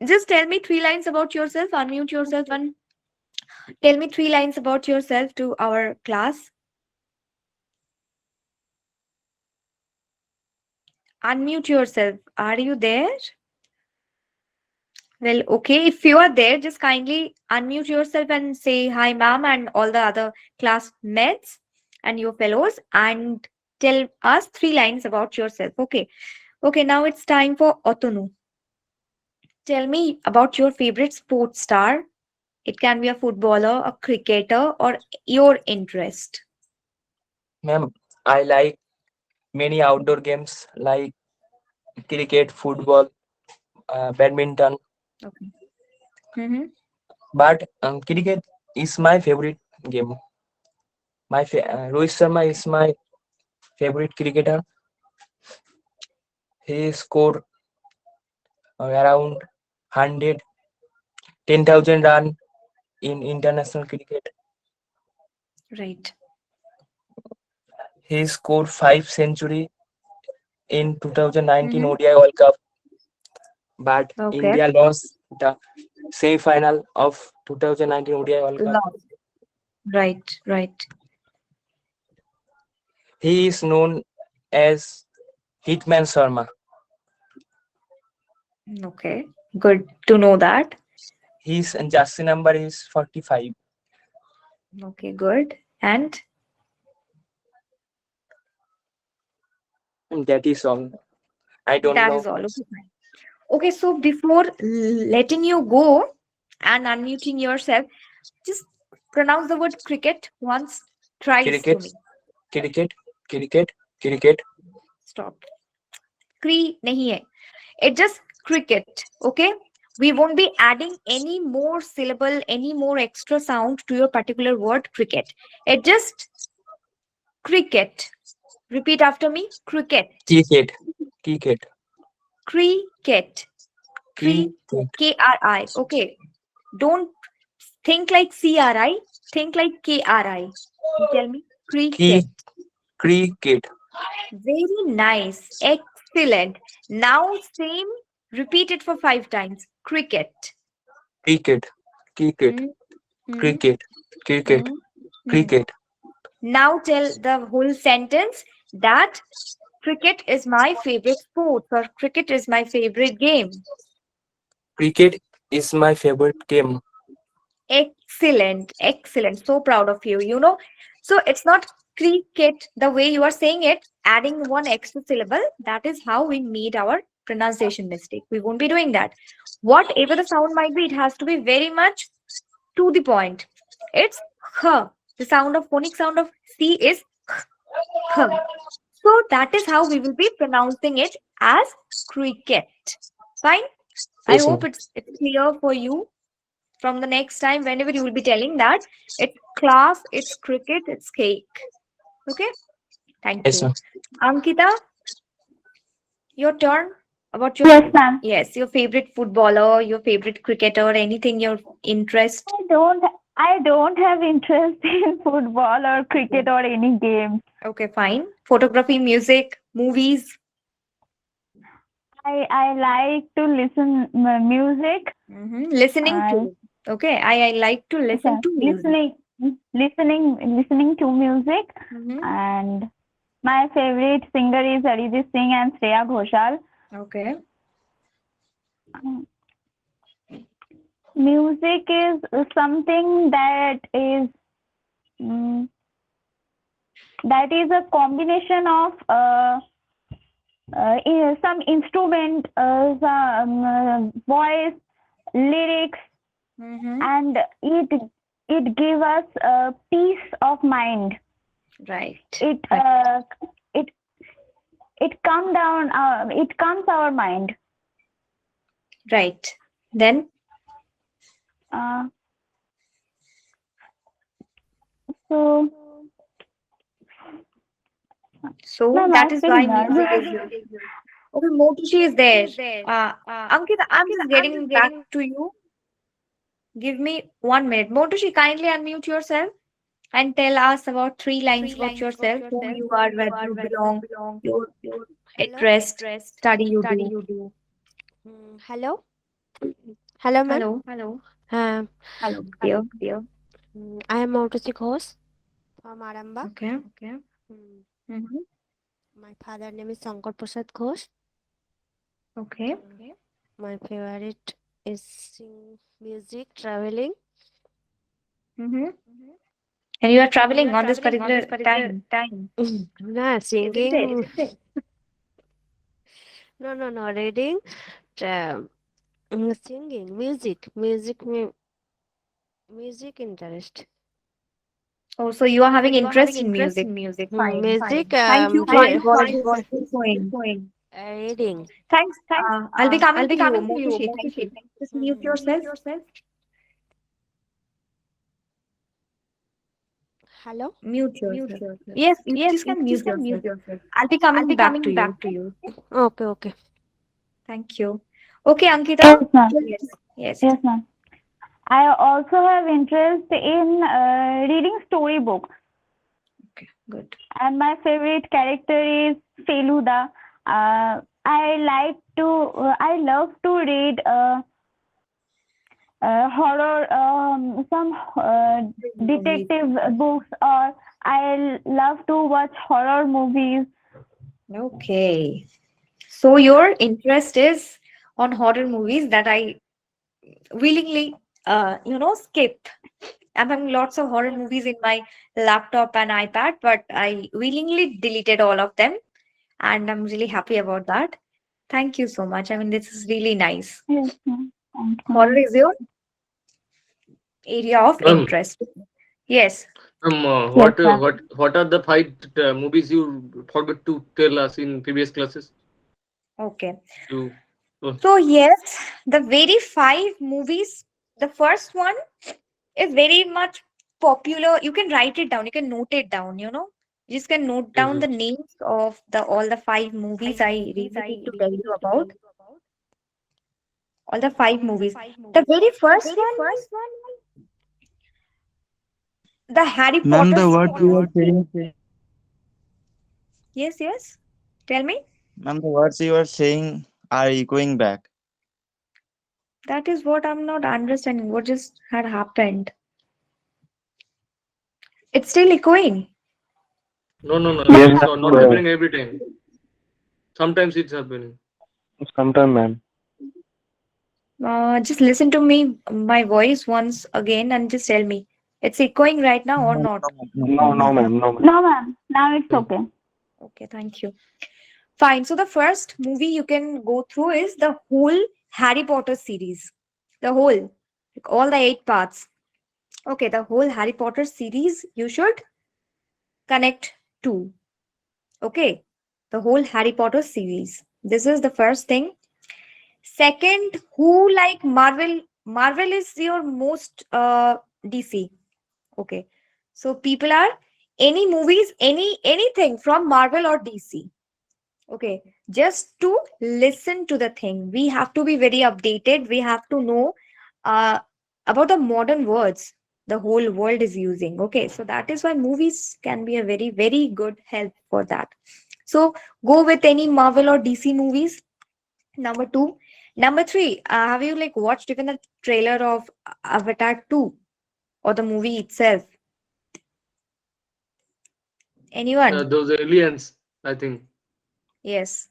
just tell me three lines about yourself. Unmute yourself and tell me three lines about yourself to our class. Unmute yourself. Are you there? Well, okay. If you are there, just kindly unmute yourself and say hi, ma'am, and all the other classmates and your fellows, and tell us three lines about yourself. Okay. Okay. Now it's time for Otonu. Tell me about your favorite sports star. It can be a footballer, a cricketer, or your interest. Ma'am, I like many outdoor games like cricket, football, badminton, Okay. Mm-hmm. but cricket is my favorite game. Rohit Sharma is my favorite cricketer. He scored around 110,000 run in international cricket. Right. He scored 5 century in 2019 Mm-hmm. ODI World Cup, but Okay. India lost the semi-final of 2019 ODI World Cup. Lost. Right. Right. He is known as Hitman Sharma. Okay. Good to know that. His jersey number is 45. Okay. Good. And That is all. I don't that know is all. much. Okay. Fine. Okay. So before letting you go and unmuting yourself, just pronounce the word cricket once, thrice to Cricket, me. cricket, cricket, cricket, Stop. Cre nahi hai. It's just cricket. Okay. We won't be adding any more syllable, any more extra sound to your particular word cricket. It just cricket. Repeat after me. Cricket. cricket, cricket, Cricket. Cri cricket, K-R-I. Okay. Don't think like C-R-I. Think like K-R-I. Tell me. cri- Cricket. cricket, Very nice. Excellent. Now same. Repeat it for 5 times. Cricket. cricket, cricket, Hmm. Hmm. cricket, cricket, Hmm. Hmm. cricket. Now tell the whole sentence that cricket is my favorite sport or cricket is my favorite game. Cricket is my favorite game. Excellent, excellent. So proud of you. So it's not cricket the way you are saying it, adding one extra syllable. That is how we made our pronunciation mistake. We won't be doing that. Whatever the sound might be, it has to be very much to the point. It's h. The sound of phonic sound of C is h. So that is how we will be pronouncing it as cricket. Fine. I Yes, hope ma'am. it's clear for you from the next time whenever you will be telling that it's class, it's cricket, it's cake. Okay. Thank Yes, you. ma'am. Ankita, Your turn. About your Yes, ma'am. yes, your favorite footballer, your favorite cricketer, anything your interest. I don't have interest in football or Okay. cricket or any game. Okay, fine. Photography, music, movies. I like to listen music. Listening I to. Okay, I like to listen Okay, to music. listening to music, Mm-hmm. and my favorite singer is Arijit Singh and Shreya Ghoshal. Okay. Music is something mm, that is a combination of some instrument, voice, lyrics, Mm-hmm. and it gives us a peace of mind. Right. It Right. it it calm down. It calms our mind. Right. Then, Uh, so, so ma'am, that I is feel why music is nervous. your. Okay, Motushi is there. Uh, Ankita, I'm just getting back to you. Give me 1 minute. Motushi, kindly unmute yourself and tell us about 3 lines about yourself, who you are, where you belong, your Hello. interest, study you do. Hello. Hello, ma'am. Hello. Um, Hello, dear. I am Mautusi Ghosh from Aramba. Okay. Mm, Mm-hmm. My father name is Shankar Prasad Ghosh. Okay. My favorite is music, traveling. Mm-hmm. And you are traveling on this particular time, Nah, isn't it? singing. No, reading, tra- singing, music interest. Oh, so you are having interest in music. Fine. Music, Thank you for keep going. reading. Thanks. I'll be coming to you, Motushi. Thank you. Just mute Mhm. yourself. Hello. Mute yourself. Yes, you just can mute yourself. I'll be coming back to you. Okay. Thank you. Okay, Yes, Ankita. ma'am. Yes. Yes, ma'am. I also have interest in reading storybooks, Okay, good. and my favorite character is Feluda. I love to read horror, some Movies. detective books, or I love to watch horror movies. Okay. So your interest is on horror movies that I willingly, skip. I'm having lots of horror movies in my laptop and iPad, but I willingly deleted all of them, and I'm really happy about that. Thank you so much. I mean, this is really nice. Yes, ma'am. Thank you, Horror ma'am. is your area of Um, interest. Yes. Yes, ma'am. what are the 5 movies you forgot to tell us in previous classes? Okay. You, uh, So, yes, the very 5 movies, the first one is very much popular. You can write it down, you can note it down, You just can note yes, down the yes. names of the all the 5 movies I really need to tell you about. All the 5 movies. The very first one is the Harry Ma'am, Potter the words series. you are saying, Yes. Tell me. ma'am, the words you are saying are echoing back. That is what I'm not understanding. What just had happened? It's still echoing. No. Yes, It's not ma'am. happening every time. Sometimes it's happening. Sometime, ma'am. Just listen to me, my voice once again, and just tell me it's echoing right now or No, not. No, ma'am. No, ma'am. No, ma'am. Now it's Hmm. okay. Okay, thank you. Fine. So the first movie you can go through is the whole Harry Potter series. The whole, like all the 8 parts. Okay, the whole Harry Potter series you should connect to. Okay, the whole Harry Potter series. This is the first thing. Second, who like Marvel? Marvel is your most DC. Okay. So people are any movies, anything from Marvel or DC. Okay, just to listen to the thing. We have to be very updated. We have to know uh, about the modern words the whole world is using. Okay, so that is why movies can be a very, very good help for that. So go with any Marvel or DC movies. Number two. Number three, have you like watched even the trailer of Avatar 2 or the movie itself? Anyone? Those aliens, I think. Yes.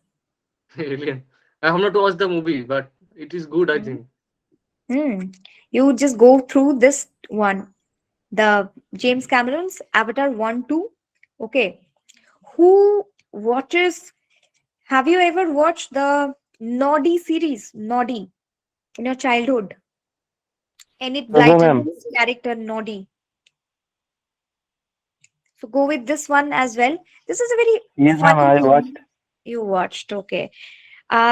Alien. I have not watched the movie, but it is good, I Hmm. think. Hmm. You just go through this one, the James Cameron's Avatar 1, 2. Okay. Who watches, have you ever watched the Noddy series, Noddy, in your childhood? Enid No, ma'am. Blyton's character, Noddy. So go with this one as well. This is a very Yes, ma'am. funny I movie. watched. You watched, okay.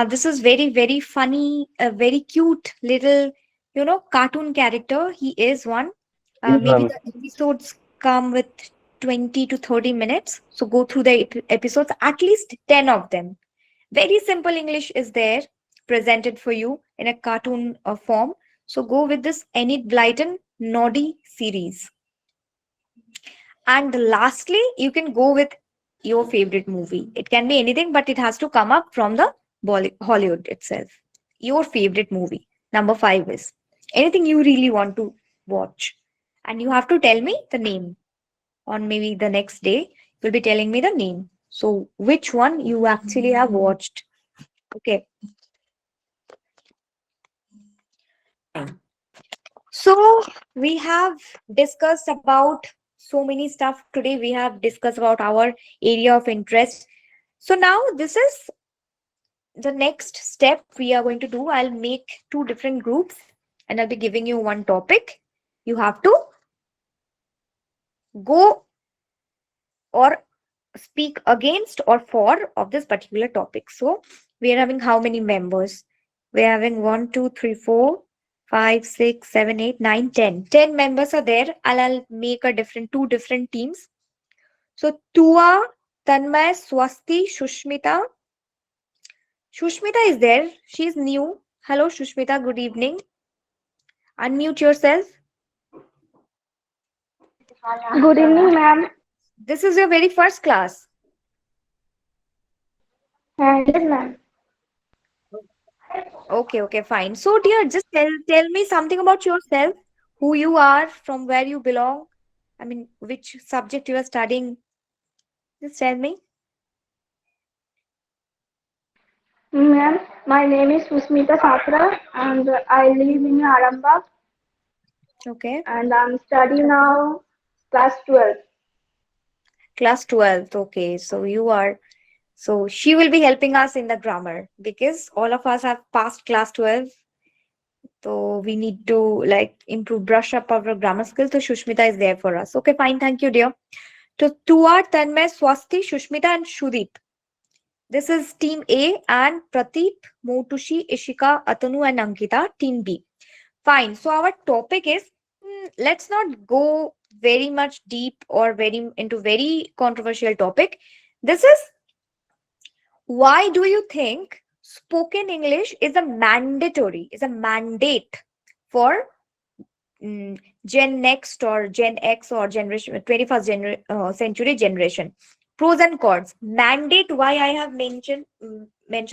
This is very, very funny, a very cute little, cartoon character. He is one. Yes, Maybe ma'am. the episodes come with 20 to 30 minutes. So go through the episodes, at least 10 of them. Very simple English is there presented for you in a cartoon form. So go with this Enid Blyton Noddy series. And lastly, you can go with your favorite movie. It can be anything, but it has to come up from the Hollywood itself. Your favorite movie. Number five is anything you really want to watch. And you have to tell me the name. On maybe the next day, you'll be telling me the name. So, which one you actually have watched? Okay. So, we have discussed about so many stuff today. We have discussed about our area of interest. So, now this is the next step we are going to do. I'll make two different groups and I'll be giving you one topic. You have to go or speak against or for of this particular topic. So we are having how many members? We're having 1, 2, 3, 4, 5, 6, 7, 8, 9, 10. 10 members are there. I'll make a different two different teams. So Tua, Tanmay, Swasti, Shushmita. Shushmita is there. She's new. Hello, Shushmita. Good evening. Unmute yourself. Good evening, ma'am. This is your very first class. Yes, ma'am. Okay, okay, fine. So, dear, just tell me something about yourself, who you are, from where you belong. I mean, which subject you are studying. Just tell me. Ma'am, my name is Susmita Satra and I live in Arambagh Okay. and I'm studying now class 12. Class 12th. Okay. So, you are. So, she will be helping us in the grammar because all of us have passed class 12. So, we need to like improve, brush up our grammar skills. So, Shushmita is there for us. Okay, fine. Thank you, dear. So, Tua, Tanmay, Swasti, Shushmita, and Shudeep. This is Team A and Prateep, Motushi, Ishika, Atanu, and Ankita, Team B. Fine. So our topic is let's not go very much deep or very into very controversial topic. This is why do you think spoken English is a mandatory, is a mandate for Gen Next or Gen X or generation 21st century generation. Pros and cons. Mandate. Why I have mentioned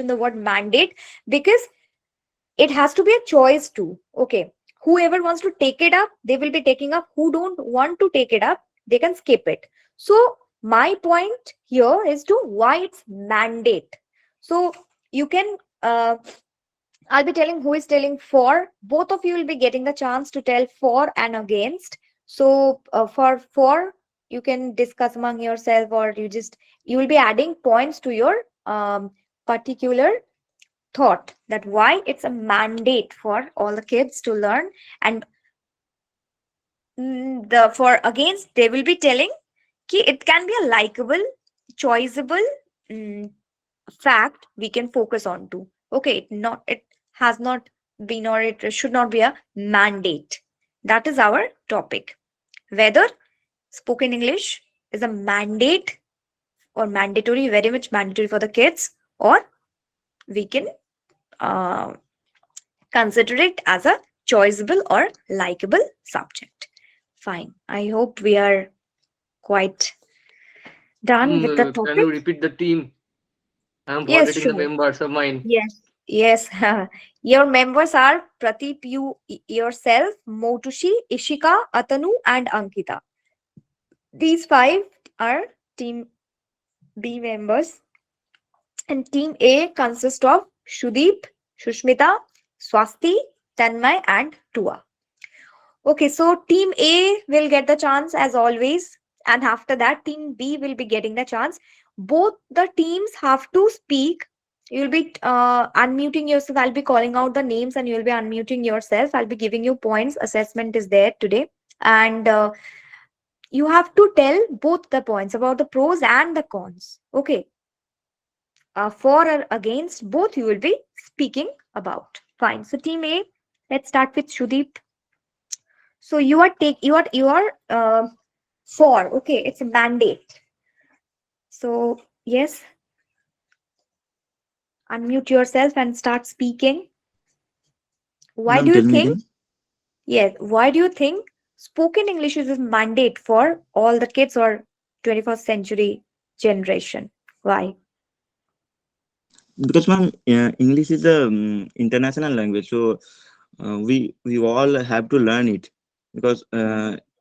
the word mandate because it has to be a choice too. Okay, whoever wants to take it up, they will be taking up. Who don't want to take it up, they can skip it. So my point here is to why it's mandate. So you can I'll be telling who is telling for. Both of you will be getting the chance to tell for and against. So for you can discuss among yourself, or you will be adding points to your particular thought that why it's a mandate for all the kids to learn. And the for against they will be telling ki it can be a likable, choiceable mm, fact we can focus on to. Okay, it has not been or it should not be a mandate. That is our topic. Whether spoken English is a mandate or mandatory, very much mandatory for the kids, or we can uh, consider it as a choiceable or likable subject. Fine. I hope we are quite done with the Can you topic. repeat the team? I'm Yes, forgetting the sure. members of mine. Yes. Yes. Your members are Pradeep, you yourself, Motushi, Ishika, Atanu, and Ankita. These five are team B members. And team A consists of Shudeep, Shushmita, Swasti, Tanmay, and Tua. Okay, so team A will get the chance as always, and after that, team B will be getting the chance. Both the teams have to speak. You'll be unmuting yourself. I'll be calling out the names, and you'll be unmuting yourself. I'll be giving you points. Assessment is there today, and you have to tell both the points about the pros and the cons. Okay, for or against, both you will be speaking about. Fine. So, team A, let's start with Shudeep. So you are for, okay, it's a mandate. So yes, unmute yourself and start speaking. Why Ma'am, do you tell me think? again. Yes, why do you think spoken English is a mandate for all the kids or 21st century generation? Why? Because ma'am, English is a international language, so we all have to learn it. Because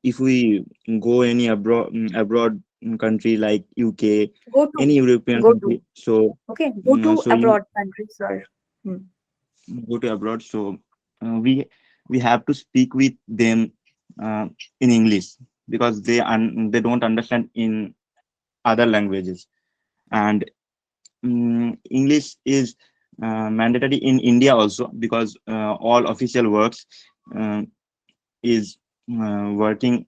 if we go any abroad country like UK, Go to, any European go country, to. so Okay, go to so in abroad countries or. Hmm. go to abroad, so we have to speak with them uh, in English, because they don't understand in other languages. And English is mandatory in India also, because all official works uh, is working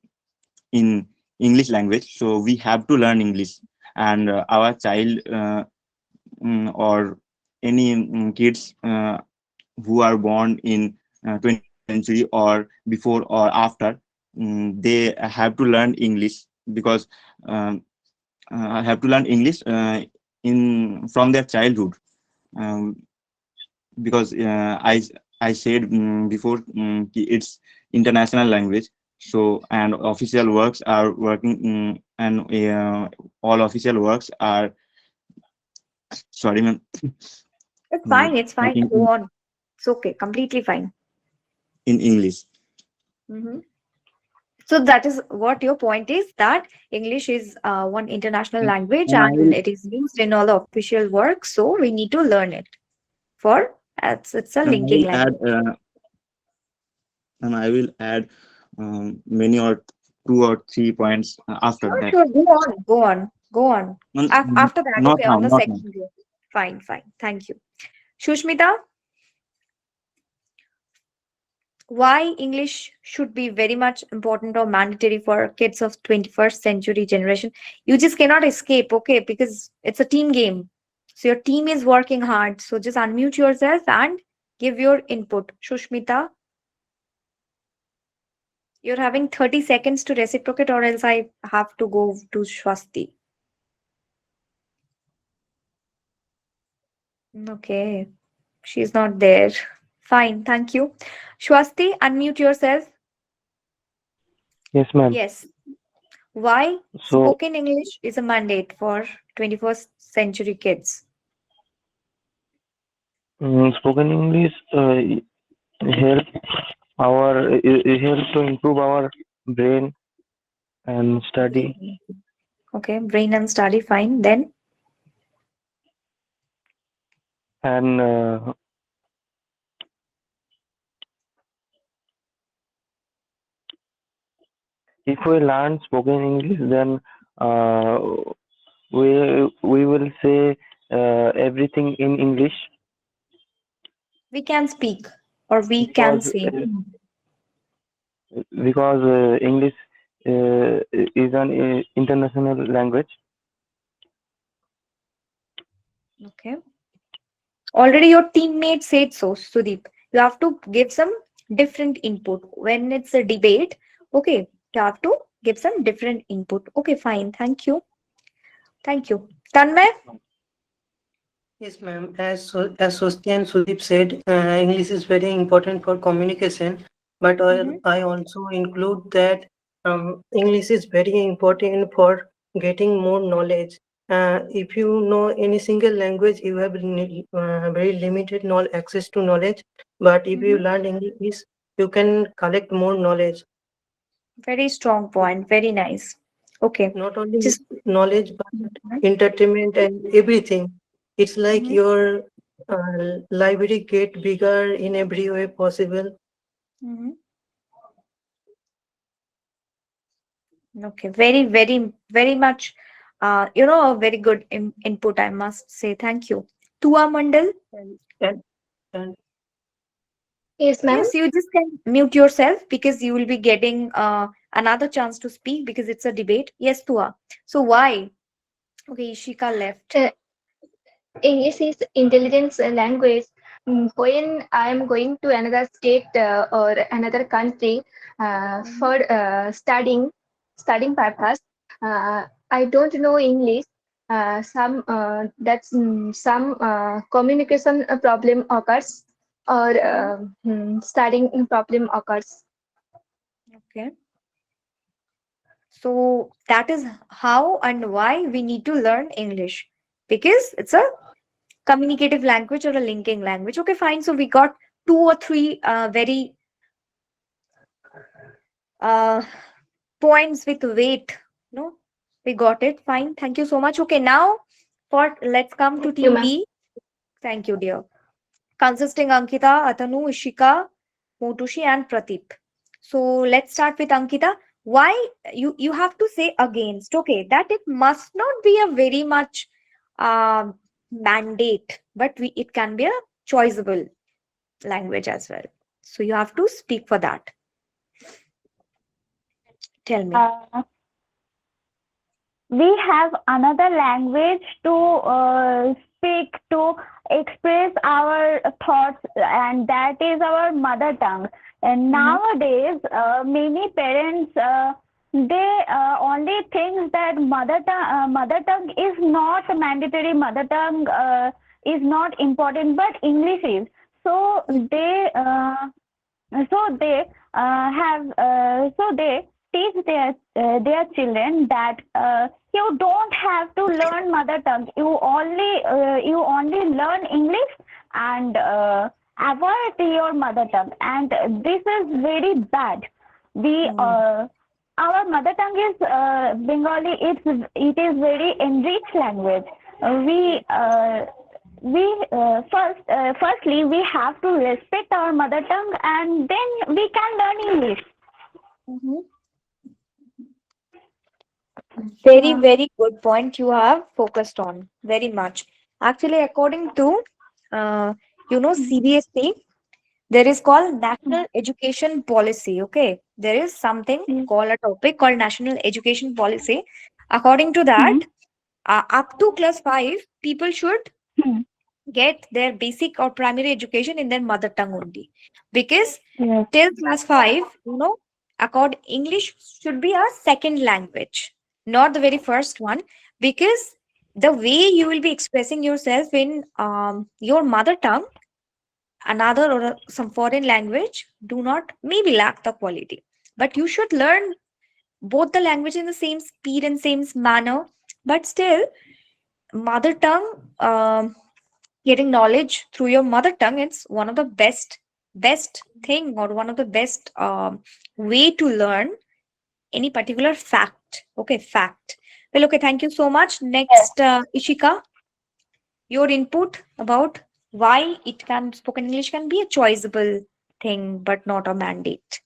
in English language. So we have to learn English, and our child or any kids who are born in 21st century or before or after, they have to learn English, because um, have to learn English in from their childhood. um, because I said before, it's international language. So, and official works are working, and all official works are, sorry ma'am, It's fine. working Go on. It's okay, completely fine. in English. Hmm. So that is what your point is, that English is one international language And I and will it is used in all the official work. So we need to learn it for it's a and I linking will add language. and I will add many or two or three points after Sure, that. sure. Go on. Go on. Go on. After that, Not okay, now, on the not now. second day. Fine, fine. Thank you. Shushmita, why English should be very much important or mandatory for kids of 21st century generation? You just cannot escape, okay, because it's a team game. So your team is working hard. So just unmute yourself and give your input. Shushmita, you're having 30 seconds to reciprocate, or else I have to go to Shwasti. Okay, she's not there. Fine, thank you. Shwasti, unmute yourself. Yes, ma'am. Yes. Why So, spoken English is a mandate for 21st century kids? spoken English help help to improve our brain and study. Brain. Okay, brain and study, fine. Then, And if we learn spoken English, then uh, we will say everything in English, we can speak or we can because say. English is an international language. Okay. Already your teammate said so, Sudeep. You have to give some different input. When it's a debate, okay, you have to give some different input. Okay, fine. Thank you. Thank you. Tanmay, Yes, ma'am. As Swasti and Sudeep said, English is very important for communication, but Mm-hmm. I also include that English is very important for getting more knowledge. If you know any single language, you have very limited access to knowledge. But if you Mm-hmm. learn English, you can collect more knowledge. Very strong point. Very nice. Okay. Not only Just. knowledge, but Mhm. entertainment and everything. It's like Mhm. your library get bigger in every way possible. Mhm. Okay. Very, very, very much. A very good input. I must say. Thank you. Tua Mandal. And Yes, ma'am. Yes, you just can mute yourself because you will be getting another chance to speak because it's a debate. Yes, Tua. So why? Okay, Ishika left. Uh, English is intelligence language. When I am going to another state or another country Mm-hmm. for studying purpose, I don't know English. Some communication problem occurs or Mm-hmm. studying problem occurs. Okay. So that is how and why we need to learn English because it's a communicative language or a linking language. Okay, fine. So we got two or three very uh, points with weight. No, we got it. Fine. Thank you so much. Okay, now for let's come to Thank you, team ma'am. B. Thank you, dear. Consisting Ankita, Atanu, Ishika, Motushi, and Prateep. So let's start with Ankita. Why you have to say against? Okay, that it must not be a very much mandate, but it can be a choiceable language as well. So you have to speak for that. Tell me. Uh, we have another language to speak to express our thoughts, and that is our mother tongue. And Mm-hmm. nowadays many parents they only think that mother tongue is not mandatory, mother tongue is not important, but English is. So they teach their children that you don't have to learn mother tongue, you only learn English and avoid your mother tongue, and this is very bad. We Mm-hmm. Our mother tongue is Bengali. It is very enriched language. Firstly we have to respect our mother tongue, and then we can learn English. Mm-hmm. Very, uh, very good point you have focused on. Very much. Actually, according to CBSE, there is called National Education Policy. Okay, there is something called a topic called National Education Policy. According to that, up to class 5, people should get their basic or primary education in their mother tongue only. Because yes. till class 5, accord English should be a second language, not the very first one. Because the way you will be expressing yourself in your mother tongue, another or some foreign language do not maybe lack the quality. But you should learn both the language in the same speed and same manner. But still, mother tongue, getting knowledge through your mother tongue, it's one of the best thing or one of the best way to learn any particular fact. Okay, fact. Well, okay, thank you so much. Next, Ishika, your input about why spoken English can be a choiceable thing but not a mandate.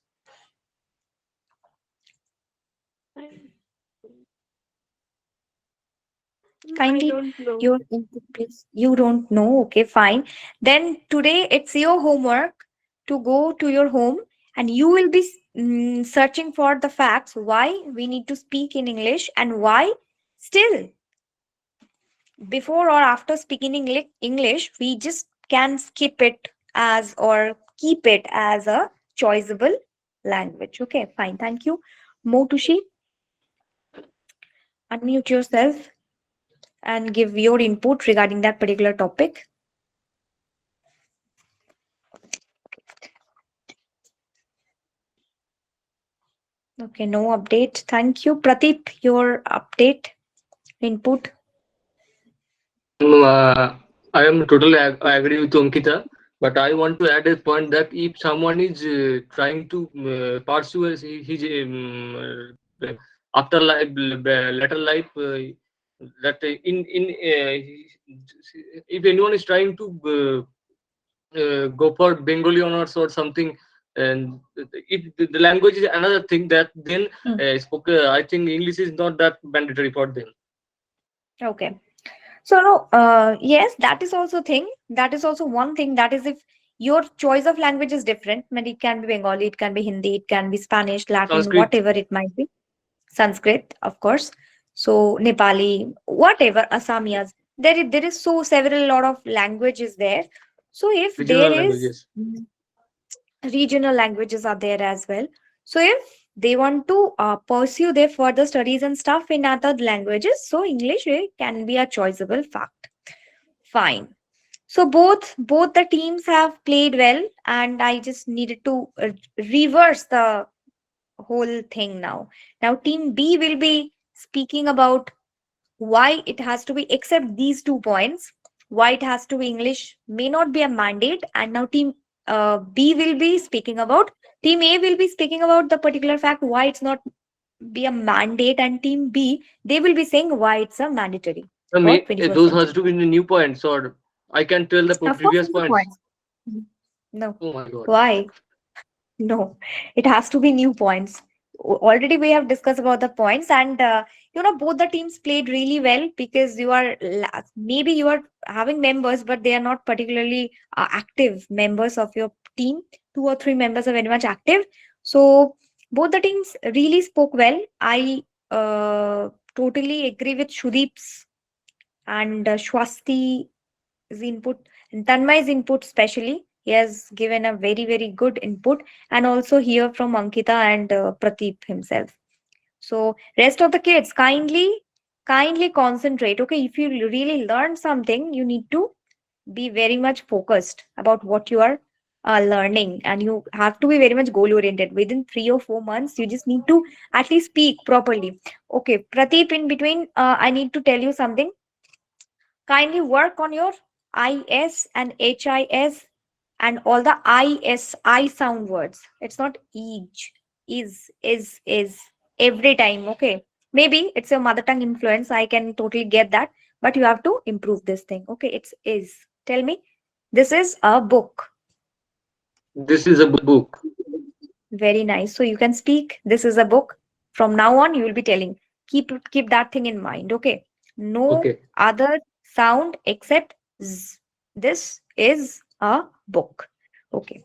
I Kindly, don't know. your input, please. You don't know. Okay, fine. Then today it's your homework to go to your home and you will be searching for the facts why we need to speak in English and why still before or after speaking English, we just can skip it as or keep it as a choiceable language. Okay, fine. Thank you. Motushi, unmute yourself and give your input regarding that particular topic. Okay, no update. Thank you. Pradeep, your update, input. I am totally I agree with Ankita, but I want to add a point that if someone is trying to pursue his afterlife, later life, that if anyone is trying to go for Bengali honors or something, and if the language is another thing, that then I think English is not that mandatory for them. Okay. So no, yes, that is also thing. That is also one thing. That is if your choice of language is different. Maybe it can be Bengali, it can be Hindi, it can be Spanish, Latin, Sanskrit. whatever it might be. Sanskrit, of course. So Nepali, whatever, Assamese. There is so several lot of languages there. So if there Regional is languages. regional languages are there as well. So if they want to pursue their further studies and stuff in other languages, so English can be a choiceable fact. Fine. So both the teams have played well, and I just needed to reverse the whole thing now. Now team B will be speaking about why it has to be, except these 2 points, why it has to be English may not be a mandate. And now team B will be speaking about, team A will be speaking about the particular fact why it's not be a mandate, and team B, they will be saying why it's a mandatory for 21st Those has century. to be the new points, or I can tell the Of course, previous new points. points. Mhm. No. Oh my god. Why? No, it has to be new points. Already we have discussed about the points, and both the teams played really well, because maybe you are having members, but they are not particularly active members of your team. 2 or 3 members are very much active. So both the teams really spoke well. I totally agree with Shudeep's and Shwasti input, and Tanmay's input especially. He has given a very, very good input, and also hear from Ankita and Pradeep himself. So rest of the kids, kindly concentrate. Okay, if you really learn something, you need to be very much focused about what you are learning, and you have to be very much goal oriented. Within 3 or 4 months, you just need to at least speak properly. Okay, Pradeep, in between, I need to tell you something. Kindly work on your IS and HIS and all the I sound words. It's not each, is every time. Okay. Maybe it's your mother tongue influence. I can totally get that. But you have to improve this thing. Okay. It's is. Tell me. This is a book. This is a book. Very nice. So you can speak. This is a book. From now on, you will be telling. Keep that thing in mind. Okay. No Okay. other sound except z. This is a book. Okay.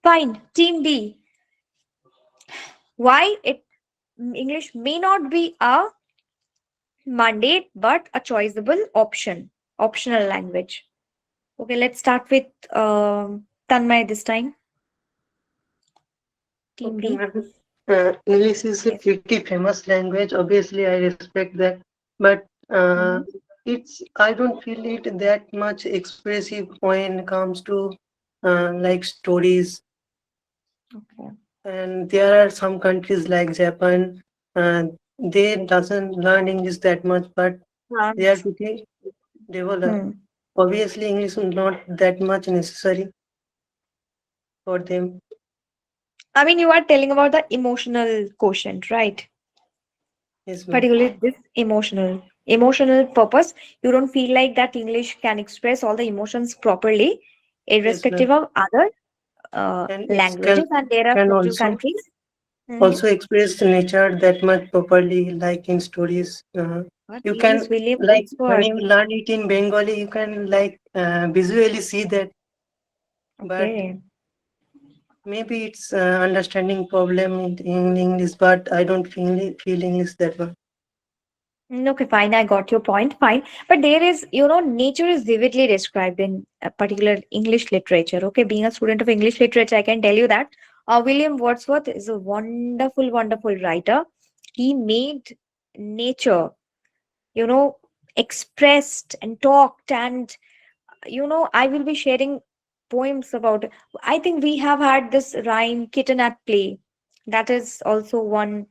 Fine. Team B. Why it English may not be a mandate but a choiceable optional language. Okay. Let's start with Tanmay this time. Team Okay, B. ma'am. English is a Yes. pretty famous language. Obviously, I respect that, but Mhm. I don't feel it that much expressive when it comes to like stories. Okay. And there are some countries like Japan, they doesn't learn English that much, but they are pretty developed. Hmm. Obviously, English is not that much necessary for them. I mean, you are telling about the emotional quotient, right? Yes, ma'am. Particularly this emotional purpose. You don't feel like that English can express all the emotions properly, Yes, ma'am. irrespective of other And it languages, and there are can several countries. Mhm. also express the nature that much properly, like in stories. What You is can, William like when Wordsworth? you learn it in Bengali, you can like visually see that, but Okay. maybe it's understanding problem in English, but I don't feel English that much. Okay, fine. I got your point. Fine. But there is, nature is vividly described in a particular English literature. Okay, being a student of English literature, I can tell you that William Wordsworth is a wonderful, wonderful writer. He made nature, you know, expressed and talked, and I will be sharing poems about it. I think we have had this rhyme kitten at play. That is also one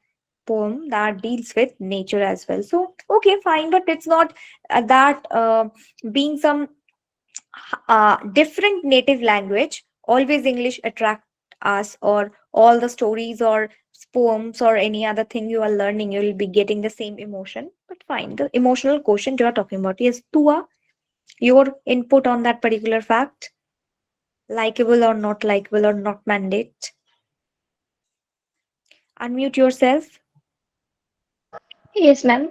poem that deals with nature as well. So okay, fine, but it's not that being some different native language always English attract us, or all the stories or poems or any other thing you are learning, you will be getting the same emotion. But fine, the emotional quotient you are talking about, yes, Tua, your input on that particular fact, likable or not likable or not mandate. Unmute yourself. Yes, ma'am.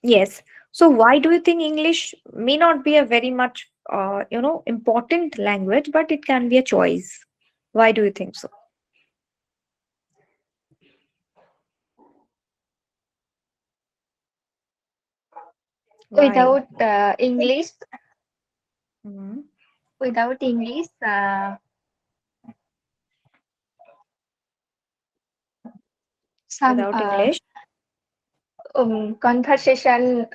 Yes. So why do you think English may not be a very much important language, but it can be a choice? Why do you think so? Why? Without English, Mhm. without English, some Without English? conversation,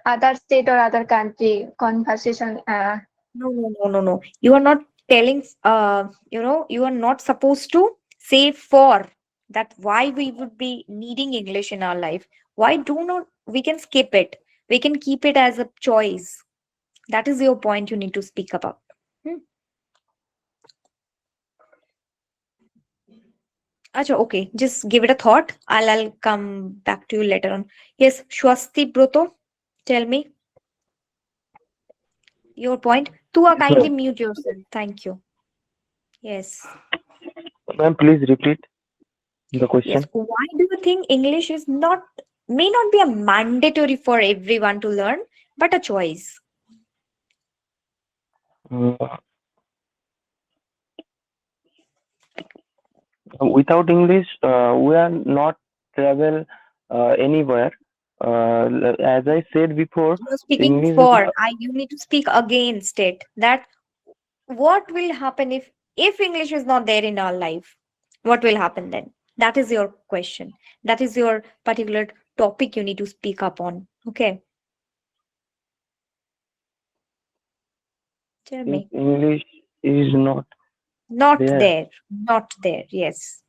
other state or other country conversation. No, no, no, no, no. You are not telling, you are not supposed to say for that why we would be needing English in our life. Why do not, we can skip it. We can keep it as a choice. That is your point you need to speak about. Hmm. Acha, okay. Just give it a thought. I'll come back to you later on. Yes, Shwasti Broto, tell me your point. Tua, Yes, kindly ma'am. mute yourself. Thank you. Yes. Ma'am, please repeat the Yes. question. Why do you think English is not, may not be a mandatory for everyone to learn, but a choice? Uh, Without English, we are not travel anywhere. As I said before, You're speaking English is for. the You need to speak against it. That what will happen if English is not there in our life? What will happen then? That is your question. That is your particular topic you need to speak up on. Okay. Tell if me. English is not Not there. there. Not there. Yes.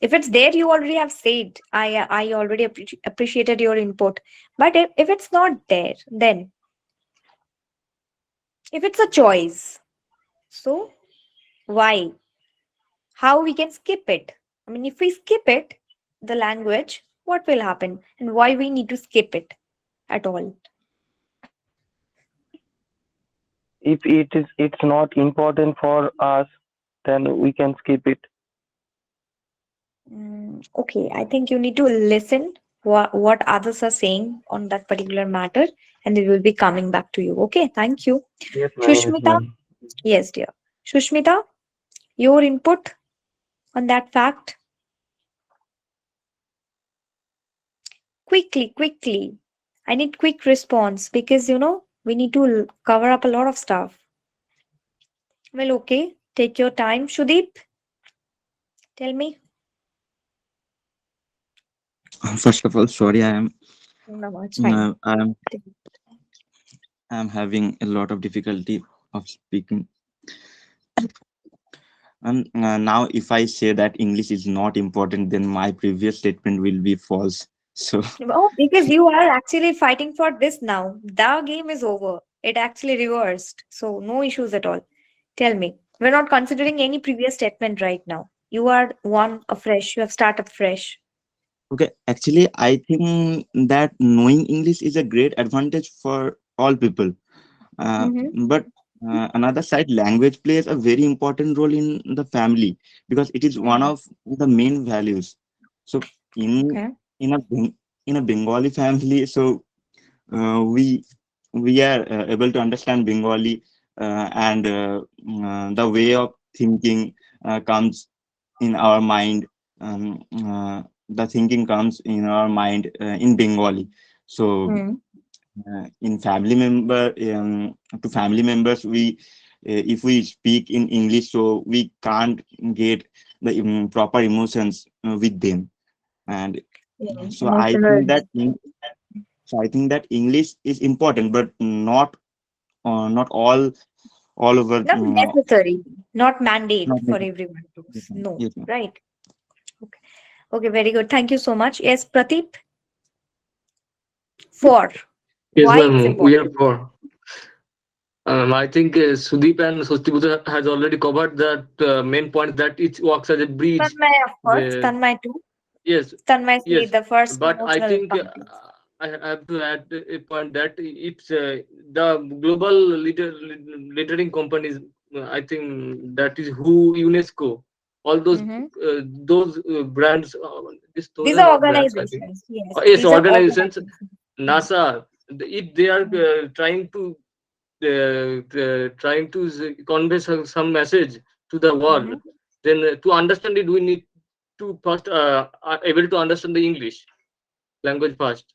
If it's there, you already have said. I already appreciated your input. But if it's not there, then if it's a choice, so why? How we can skip it? I mean, if we skip it, the language, what will happen? And why we need to skip it at all? If it's not important for us, then we can skip it. Okay, I think you need to listen what others are saying on that particular matter, and it will be coming back to you. Okay, thank you. Yes, ma'am. Yes, Shushmita, ma'am. yes, dear. Shushmita, your input on that fact? Quickly, quickly. I need quick response because we need to cover up a lot of stuff. Well, okay, take your time. Sudeep, tell me. First of all, sorry, No, it's fine. I'm having a lot of difficulty of speaking. And now, if I say that English is not important, then my previous statement will be false. So, Oh, because you are actually fighting for this now. The game is over. It actually reversed. So, no issues at all. Tell me. We're not considering any previous statement right now. You are one afresh. You have started fresh. okay, actually, I think that knowing English is a great advantage for all people. Mm-hmm. But another side, language plays a very important role in the family because it is one Mm. of the main values. So, in Okay. in a in a Bengali family, so we are able to understand Bengali, and the way of thinking comes in our mind. The thinking comes in our mind in Bengali. So Mm. in family member to family members, we if we speak in English, so we can't get the proper emotions with them. And Yeah. so I think Emotional. that So I think that English is important, but not all over. Not necessary, not mandate Not for necessary. everyone to Yes, ma'am. know, Yes, ma'am. right? Okay. Okay, very good. Thank you so much. Yes, Pradeep, for Yes, why it's ma'am. We are important. for. I think Sudeep and Swastibhuta has already covered that main point that it works as a bridge. Tanmay, of course, The Tanmay too. yes, Tanmay say yes, the first but I emotional think part is. I have to add a point that it's the global littering companies. I think that is who UNESCO, all Mhm. those brands. Those These are are not brands. I think organizations. Yes, yes, these are organizations. organizations. Mm, NASA. If they are mm, trying to convey some message to the world, mhm. then to understand it, we need to first are able to understand the English language first.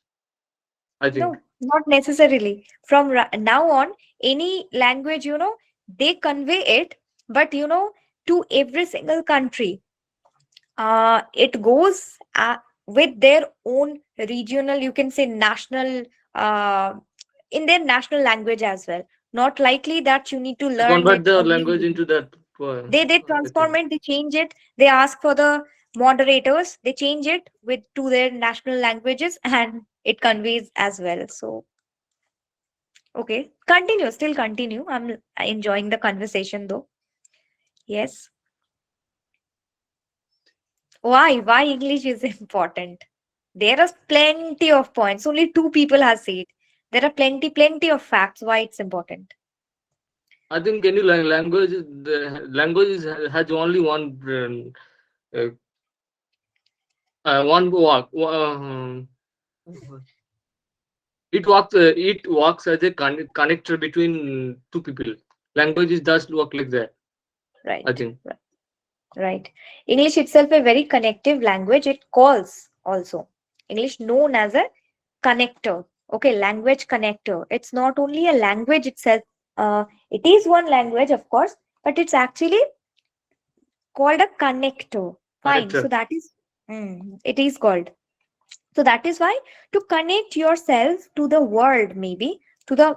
I think. No, not necessarily. From now on, any language, they convey it, but to every single country, it goes with their own regional, you can say national, uh, in their national language as well. Not likely that you need to They learn convert it the only in language English. into that. They I transform think. it, they change it, they ask for the moderators, they change it with to their national languages, and it conveys as well. So okay, continue, still continue. I'm enjoying the conversation though. Yes. Why English is important? There are plenty of points. Only two people have said. There are plenty of facts why it's important. I think any language, the language has only uh, one walk. It works as a connector between two people. Languages does work like that. I Right. think. Right. English itself a very connective language. It calls also. English known as a connector. Okay, language connector. It's not only a language itself. It is one language, of course, but it's actually called a connector. Fine. So Connector. that is, it is called. So that is why to connect yourself to the world, maybe to the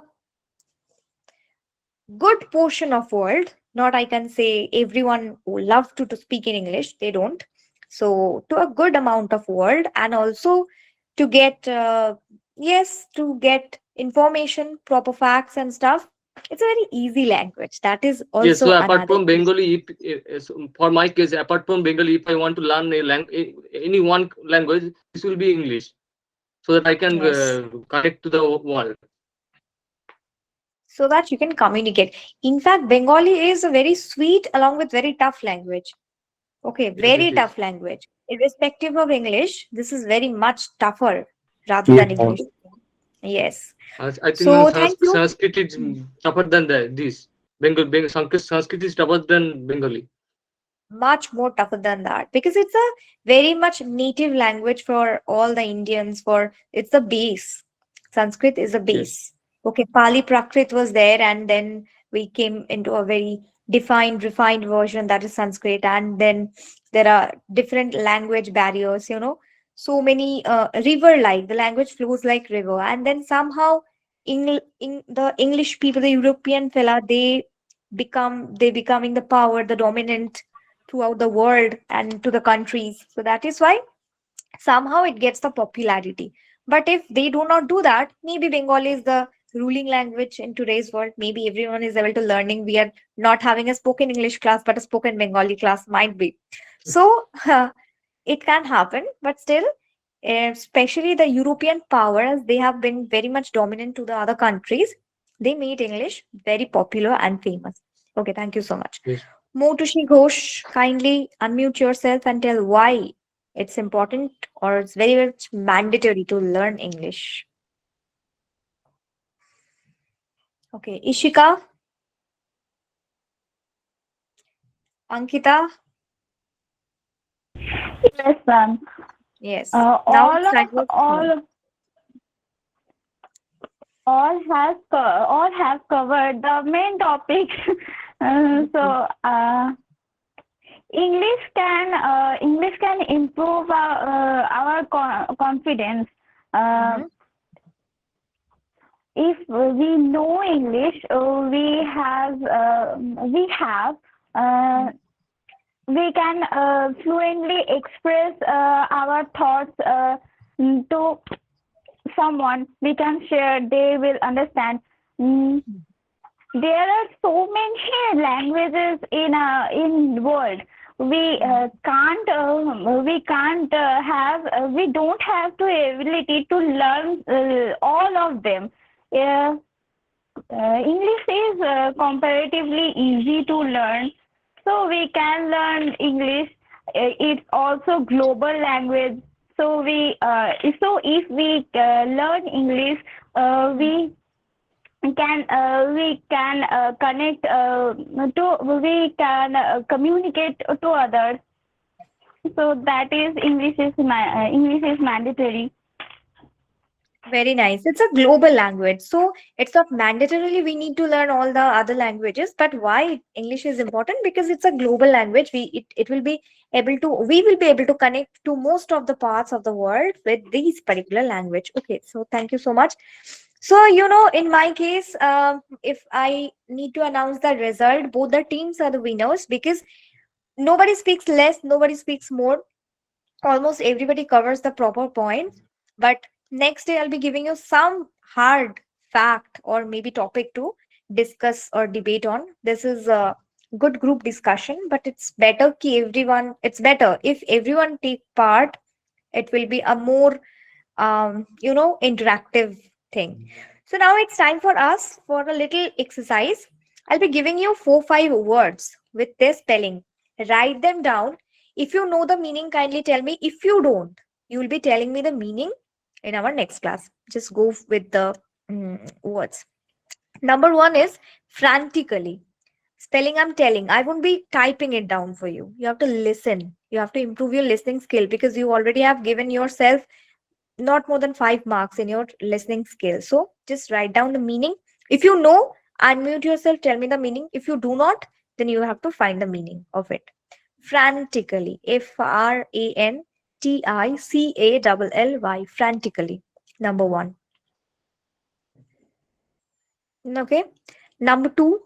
good portion of world, not I can say everyone who love to speak in English, they don't. So to a good amount of world, and also to get yes, to get information, proper facts and stuff. It's a very easy language. That is Yes, so also apart another from piece. Bengali, so for my case, apart from Bengali, if I want to learn any one language, this will be English, so that I can Yes, connect to the world. so that you can communicate. In fact, Bengali is a very sweet along with very tough language. Okay, Yes, very it is. tough language. Irrespective of English, this is very much tougher rather Yes, than ma'am. English. Yes. I think So thank you. Sanskrit is tougher than this. Sanskrit is tougher than Bengali. Much more tougher than that because it's a very much native language for all the Indians. For it's the base. Sanskrit is a Yes. base. Okay, Pali Prakrit was there, and then we came into a very defined, refined version that is Sanskrit, and then there are different language barriers. So many river like the language flows like river, and then somehow the English people, the European fella, they becoming the power, the dominant throughout the world and to the countries. So that is why somehow it gets the popularity. But if they do not do that, maybe Bengali is the ruling language in today's world. Maybe everyone is able to learning. We are not having a spoken English class, but a spoken Bengali class might be. So it can happen, but still, especially the European powers, they have been very much dominant to the other countries. They made English very popular and famous. Okay, thank you so much. Yes. Motushi Ghosh, kindly unmute yourself and tell why it's important or it's very much mandatory to learn English. Okay, Ishika, Ankita, Yes, ma'am. yes. Now All it's time of for all have covered the main topics. So English can improve our confidence. Uh, Mhm. if we know English, uh, we can fluently express our thoughts to someone. We can share. They will understand. Mm, there are so many languages in world. We don't have the ability to learn all of them. uh, English is comparatively easy to learn, so we can learn English. It's also global language, so if we learn English, we can connect to we can communicate to others. So that is English is mandatory. Very nice. It's a global language. So it's not mandatorily we need to learn all the other languages, but why English is important? Because it's a global language. It will be we will be able to connect to most of the parts of the world with these particular language. Okay, so thank you so much. So, in my case, if I need to announce the result, both the teams are the winners because nobody speaks less, nobody speaks more, almost everybody covers the proper points. But next day I'll be giving you some hard fact or maybe topic to discuss or debate on. This is a good group discussion, but it's better if everyone take part. It will be a more interactive thing. So now it's time for us for a little exercise. I'll be giving you 4 5 words with their spelling. Write them down. If you know the meaning, kindly tell me. If you don't, you will be telling me the meaning in our next class. Just go with the words. Number one is frantically. Spelling I'm telling. I won't be typing it down for you. You have to listen. You have to improve your listening skill because you already have given yourself not more than 5 marks in your listening skill. So just write down the meaning. If you know, unmute yourself, tell me the meaning. If you do not, then you have to find the meaning of it. Frantically. Frantically. Frantically. Number one. Okay. Number two,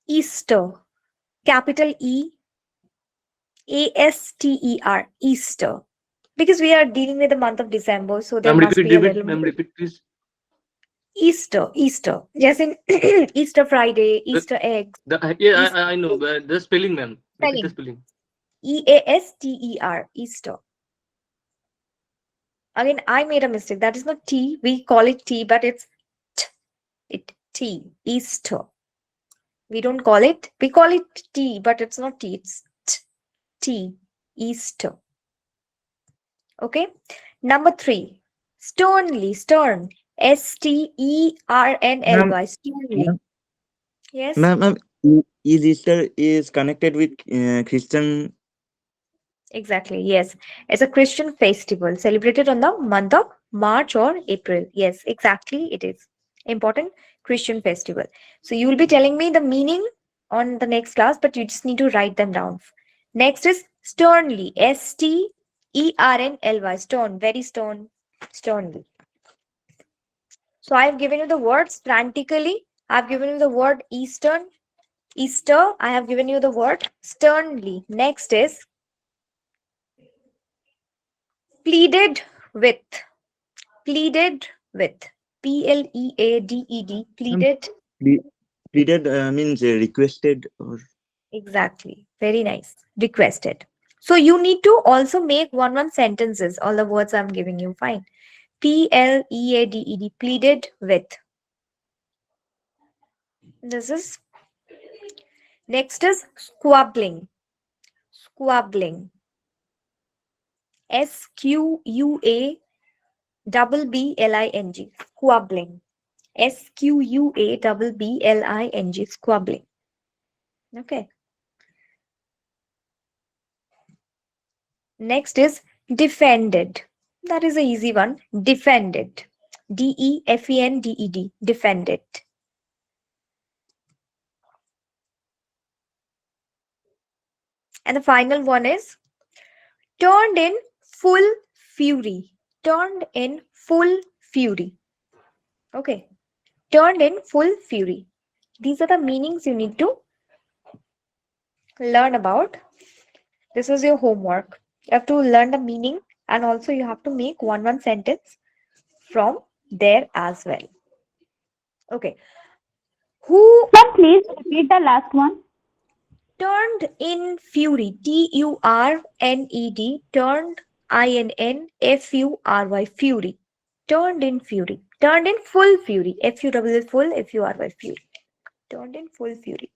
Easter. Capital Aster. Easter. Because we are dealing with the month of December, so there Ma'am, must repeat, be a repeat, little ma'am, repeat, please. Easter. Yes, in Easter Friday, The, Easter eggs, yeah, Easter I know. The spelling, ma'am. Repeat the spelling. spelling. Easter. Again, I made a mistake. That is not T. We call it T, but it's T. Easter. We don't call it. We call it T, but it's not T. It's T. Easter. Okay. Number three, stern. Ma'am, Sternly. Sternly. ma'am, Yes. ma'am, is Easter is connected with Christian? Exactly. Yes. It's a Christian festival celebrated on the month of March or April. Yes, exactly. It is important Christian festival. So you will be telling me the meaning on the next class, but you just need to write them down. Next is sternly. Sternly. Stern. Very stern. Sternly. So I've given you the words frantically. I've given you the word Easter. I have given you the word sternly. Next is pleaded with. Pleaded with. Pleaded. Ma'am, Pleaded. ple- pleaded means requested or Exactly. Very nice. Requested. So you need to also make one sentences. All the words I'm giving you. Fine. Pleaded. Pleaded with. This is next is squabbling. Squabbling. Squabbling. Squabbling. Squabbling. Squabbling. Okay. Next is defended. That is a easy one. Defended. Defended. Defended. And the final one is turned in full fury. turned in full fury. Okay, turned in full fury. These are the meanings you need to learn about. This is your homework. You have to learn the meaning and also you have to make one sentence from there as well. Okay. Who Ma'am, please repeat the last one. turned in fury? Turned, turned, INNFURY, fury. Turned in fury. Turned in full fury. FUW full, FURY, fury. Turned in full fury.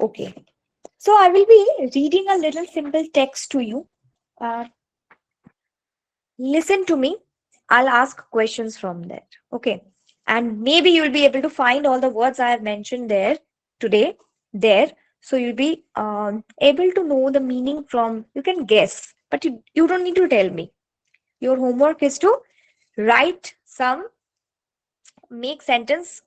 Okay. So I will be reading a little simple text to you. Uh, Listen to me. I'll ask questions from there. Okay. And maybe you'll be able to find all the words I have mentioned there today, there. So you'll be able to know the meaning from, you can guess, but you don't need to tell me. Your homework is to write some, make sentence,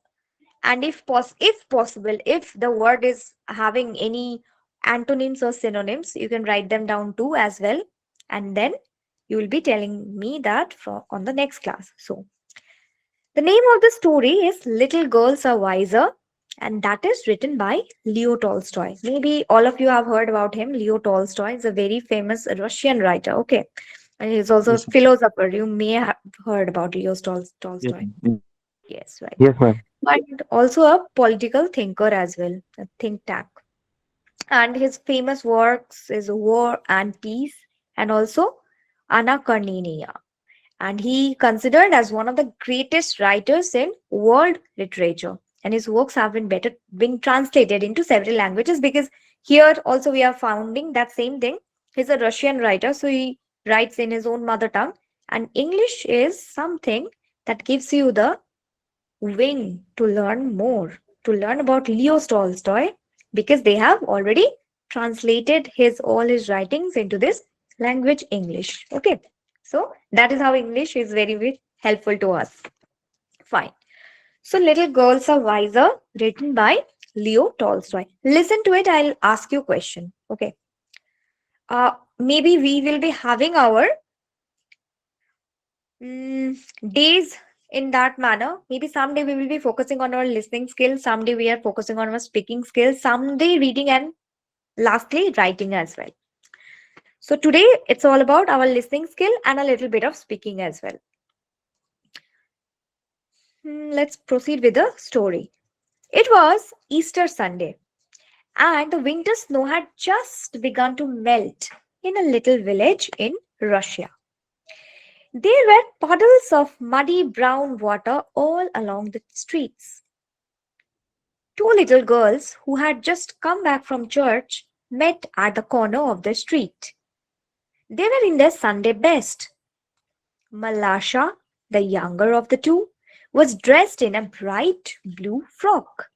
and if possible, if the word is having any antonyms or synonyms, you can write them down too as well, and then you will be telling me that on the next class. So the name of the story is Little Girls Are Wiser, and that is written by Leo Tolstoy. Maybe all of you have heard about him. Leo Tolstoy is a very famous Russian writer. Okay, and he's also a Yes, ma'am. philosopher. You may have heard about Leo Yes, Tolstoy. ma'am. Yes, right. Yes, ma'am. But also a political thinker as well, a think tank. And his famous works is War and Peace and also Anna Karenina. And he considered as one of the greatest writers in world literature. And his works have been translated into several languages, because here also we are finding that same thing. He's a Russian writer, so he writes in his own mother tongue. And English is something that gives you the wing to learn more, to learn about Leo Tolstoy, because they have already translated all his writings into this language English. Okay, so that is how English is very, very helpful to us. Fine. So Little Girls Are Wiser, written by Leo Tolstoy. Listen to it. I'll ask you a question. Okay. Maybe we will be having our days in that manner. Maybe someday we will be focusing on our listening skills, someday we are focusing on our speaking skills, someday reading, and lastly writing as well. So today it's all about our listening skill and a little bit of speaking as well. Let's proceed with the story. It was Easter Sunday, and the winter snow had just begun to melt in a little village in Russia. There were puddles of muddy brown water all along the streets. Two little girls who had just come back from church met at the corner of the street. They were in their Sunday best. Malasha, the younger of the two, was dressed in a bright blue frock,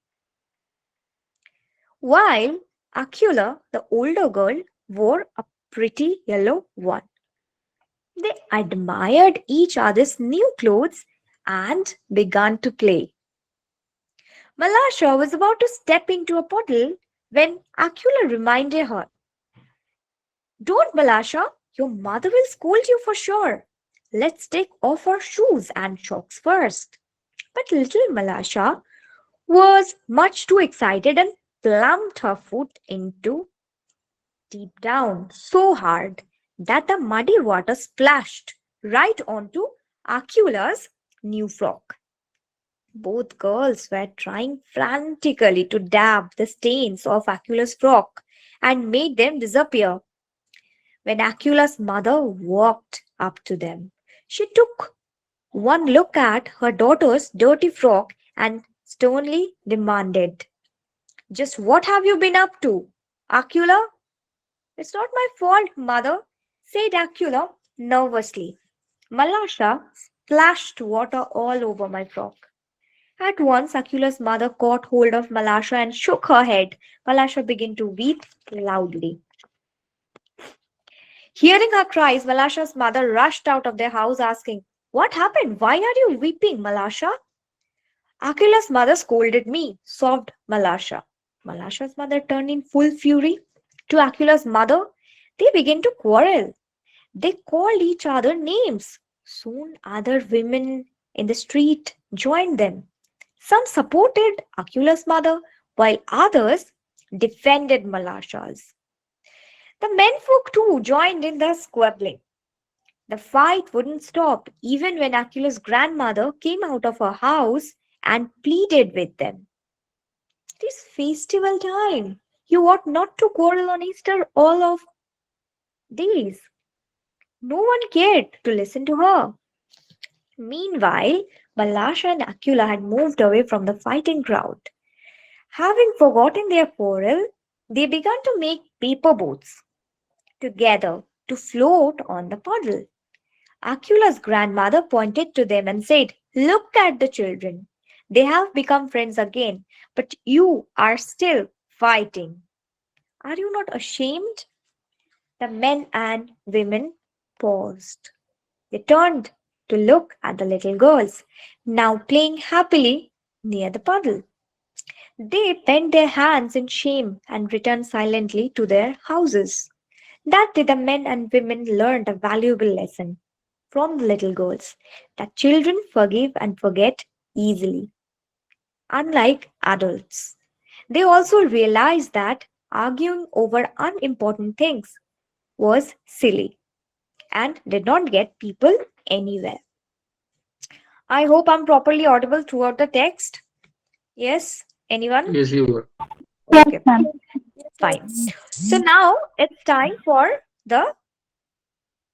while Akula, the older girl, wore a pretty yellow one. They admired each other's new clothes and began to play. Malasha was about to step into a puddle when Akula reminded her, "Don't, Malasha, your mother will scold you for sure. Let's take off our shoes and socks first." But little Malasha was much too excited and plumped her foot into deep down so hard that the muddy water splashed right onto Akula's new frock. Both girls were trying frantically to dab the stains off Akula's frock and make them disappear. When Akula's mother walked up to them, she took one look at her daughter's dirty frock and sternly demanded, "Just what have you been up to, Akula?" "It's not my fault, mother," said Akula nervously. "Malasha splashed water all over my frock." At once, Akula's mother caught hold of Malasha and shook her head. Malasha began to weep loudly. Hearing her cries, Malasha's mother rushed out of their house asking, "What happened? Why are you weeping, Malasha?" "Akula's mother scolded me," sobbed Malasha. Malasha's mother turned in full fury to Akula's mother They began to quarrel. They called each other names. Soon other women in the street joined them. Some supported Akula's mother, while others defended Malasha's. The menfolk too joined in the squabbling. The fight wouldn't stop even when Akula's grandmother came out of her house and pleaded with them. It is festival time. You ought not to quarrel on Easter all of days. No one cared to listen to her. Meanwhile, Balasha and Akula had moved away from the fighting crowd. Having forgotten their quarrel, they began to make paper boats together to float on the puddle. Akula's grandmother pointed to them and said, "Look at the children. They have become friends again, but you are still fighting. Are you not ashamed?" The men and women paused. They turned to look at the little girls, now playing happily near the puddle. They bent their hands in shame and returned silently to their houses. That day, the men and women learned a valuable lesson from the little girls that children forgive and forget easily, unlike adults. They also realized that arguing over unimportant things was silly and did not get people anywhere. I hope I'm properly audible throughout the text. Yes? Anyone? Yes, you were. Yes, Okay, ma'am. fine. So now it's time for the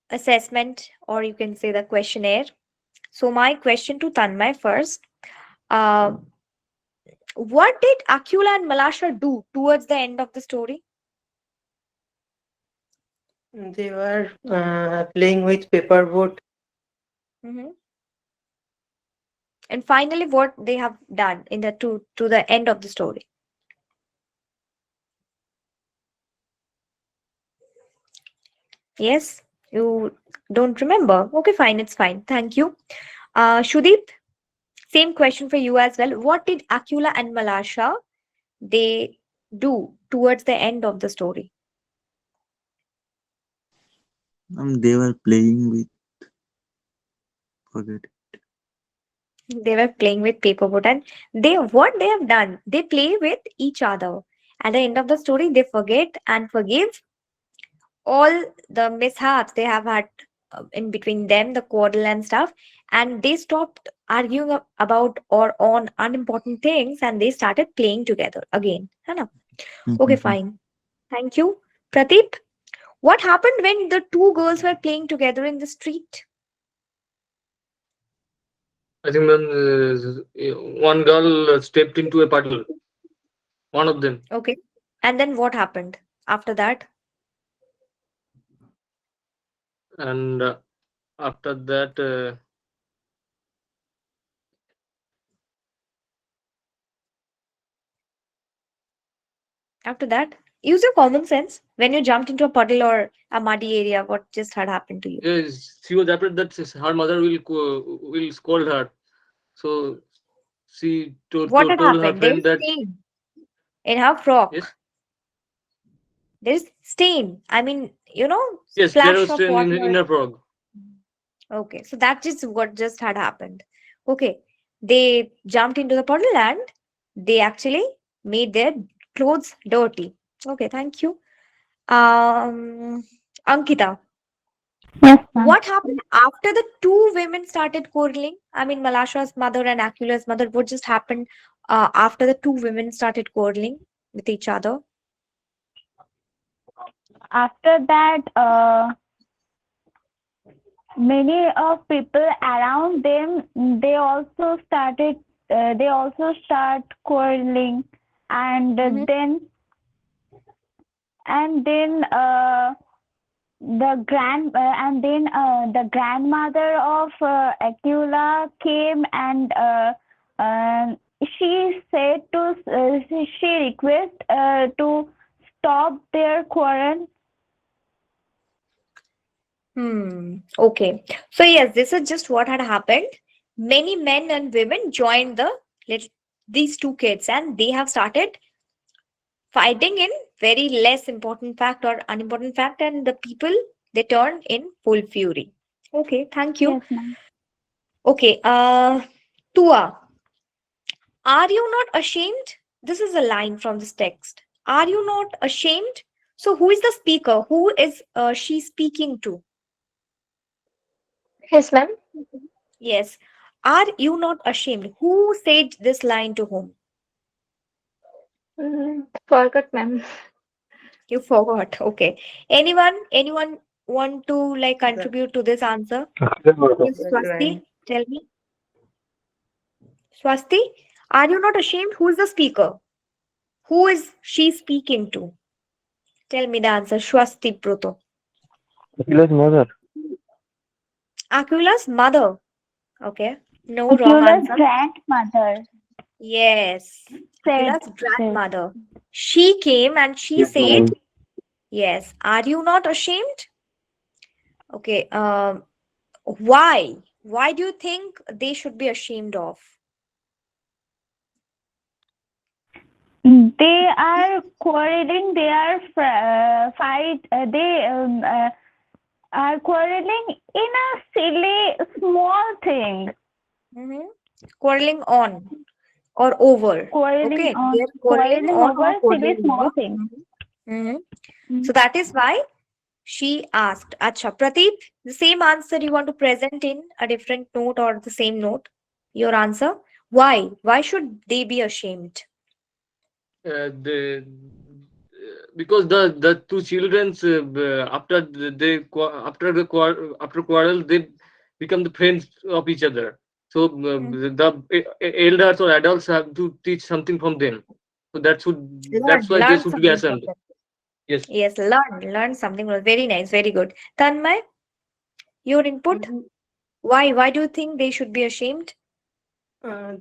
assessment, or you can say the questionnaire. So, my question to Tanmay first. Uh, what did Akula and Malasha do towards the end of the story? They were playing with paper boat. Mhm. And finally, what they have done in the to the end of the story? Yes, you don't remember. Okay, fine, it's fine. Thank you. Shudeep, same question for you as well. What did Akula and Malasha they do towards the end of the story? They were playing with forget. They were playing with paperboard, and they what they have done, they play with each other. At the end of the story, they forget and forgive all the mishaps they have had in between them, the quarrel and stuff, and they stopped arguing about or on unimportant things, and they started playing together again. है ना? Okay, Mhm. fine. Thank you. Pradeep, what happened when the two girls were playing together in the street? I think then one girl stepped into a puddle. One of them, Okay. And then what happened after that? and after that, After that, use your common sense. When you jumped into a puddle or a muddy area, what just had happened to you? she was afraid that her mother will scold her. So she What had told her happened? friend There's that stain in her yes, frock. There's stain. I mean, yes, there splash was of stain in water. her frog. Okay, so that is what just had happened. Okay, they jumped into the puddle and they actually made their clothes dirty. Okay, thank you. Ankita, Yes, ma'am. what happened after the two women started quarreling? I mean, Malasha's mother and Akula's mother. What just happened after the two women started quarreling with each other? After that, many of people around them they also start quarreling, and Mm-hmm. then the grandmother of Akula came, and uh, she said to she request to stop their quarrel. Okay. So yes, this is just what had happened. Many men and women joined these two kids, and they have started Fighting in very less important fact or unimportant fact, and the people they turn in full fury. Okay, thank you. Yes, ma'am. Okay, Tua, are you not ashamed? This is a line from this text. Are you not ashamed? So, who is the speaker? Who is she speaking to? Yes, ma'am. Yes. Are you not ashamed? Who said this line to whom? Forgot, ma'am. You forgot. Okay. Anyone want to like contribute to this answer? Yes, The Swasti, grand tell me. Swasti, are you not ashamed? Who is the speaker? Who is she speaking to? Tell me the answer. Swasti Proto. Akila's mother. Aquilus' mother. Okay. No wrong Aquilus' answer. grandmother Yes. said Aquilus' this. grandmother. She came and she Yes, said, ma'am. yes, are you not ashamed? Okay. Why? Why do you think they should be ashamed of? They are quarreling. They are fight. They are quarreling in a silly small thing. Hmm. Quarreling on or over. Quarreling Okay. They on, are quarreling quarreling on over or silly quarreling small over. thing. Hmm. Mm. So that is why she asked. Acha, Pradeep, the same answer you want to present in a different note or the same note? Your answer? Why? Why should they be ashamed? The because the two childrens after after quarrel they become the friends of each other. So Hmm. elders or adults have to teach something from them. So that's why they Learn should be something from ashamed. them. Yes. Yes, learn something. Very nice, very good. Tanmay, your input? Why do you think they should be ashamed?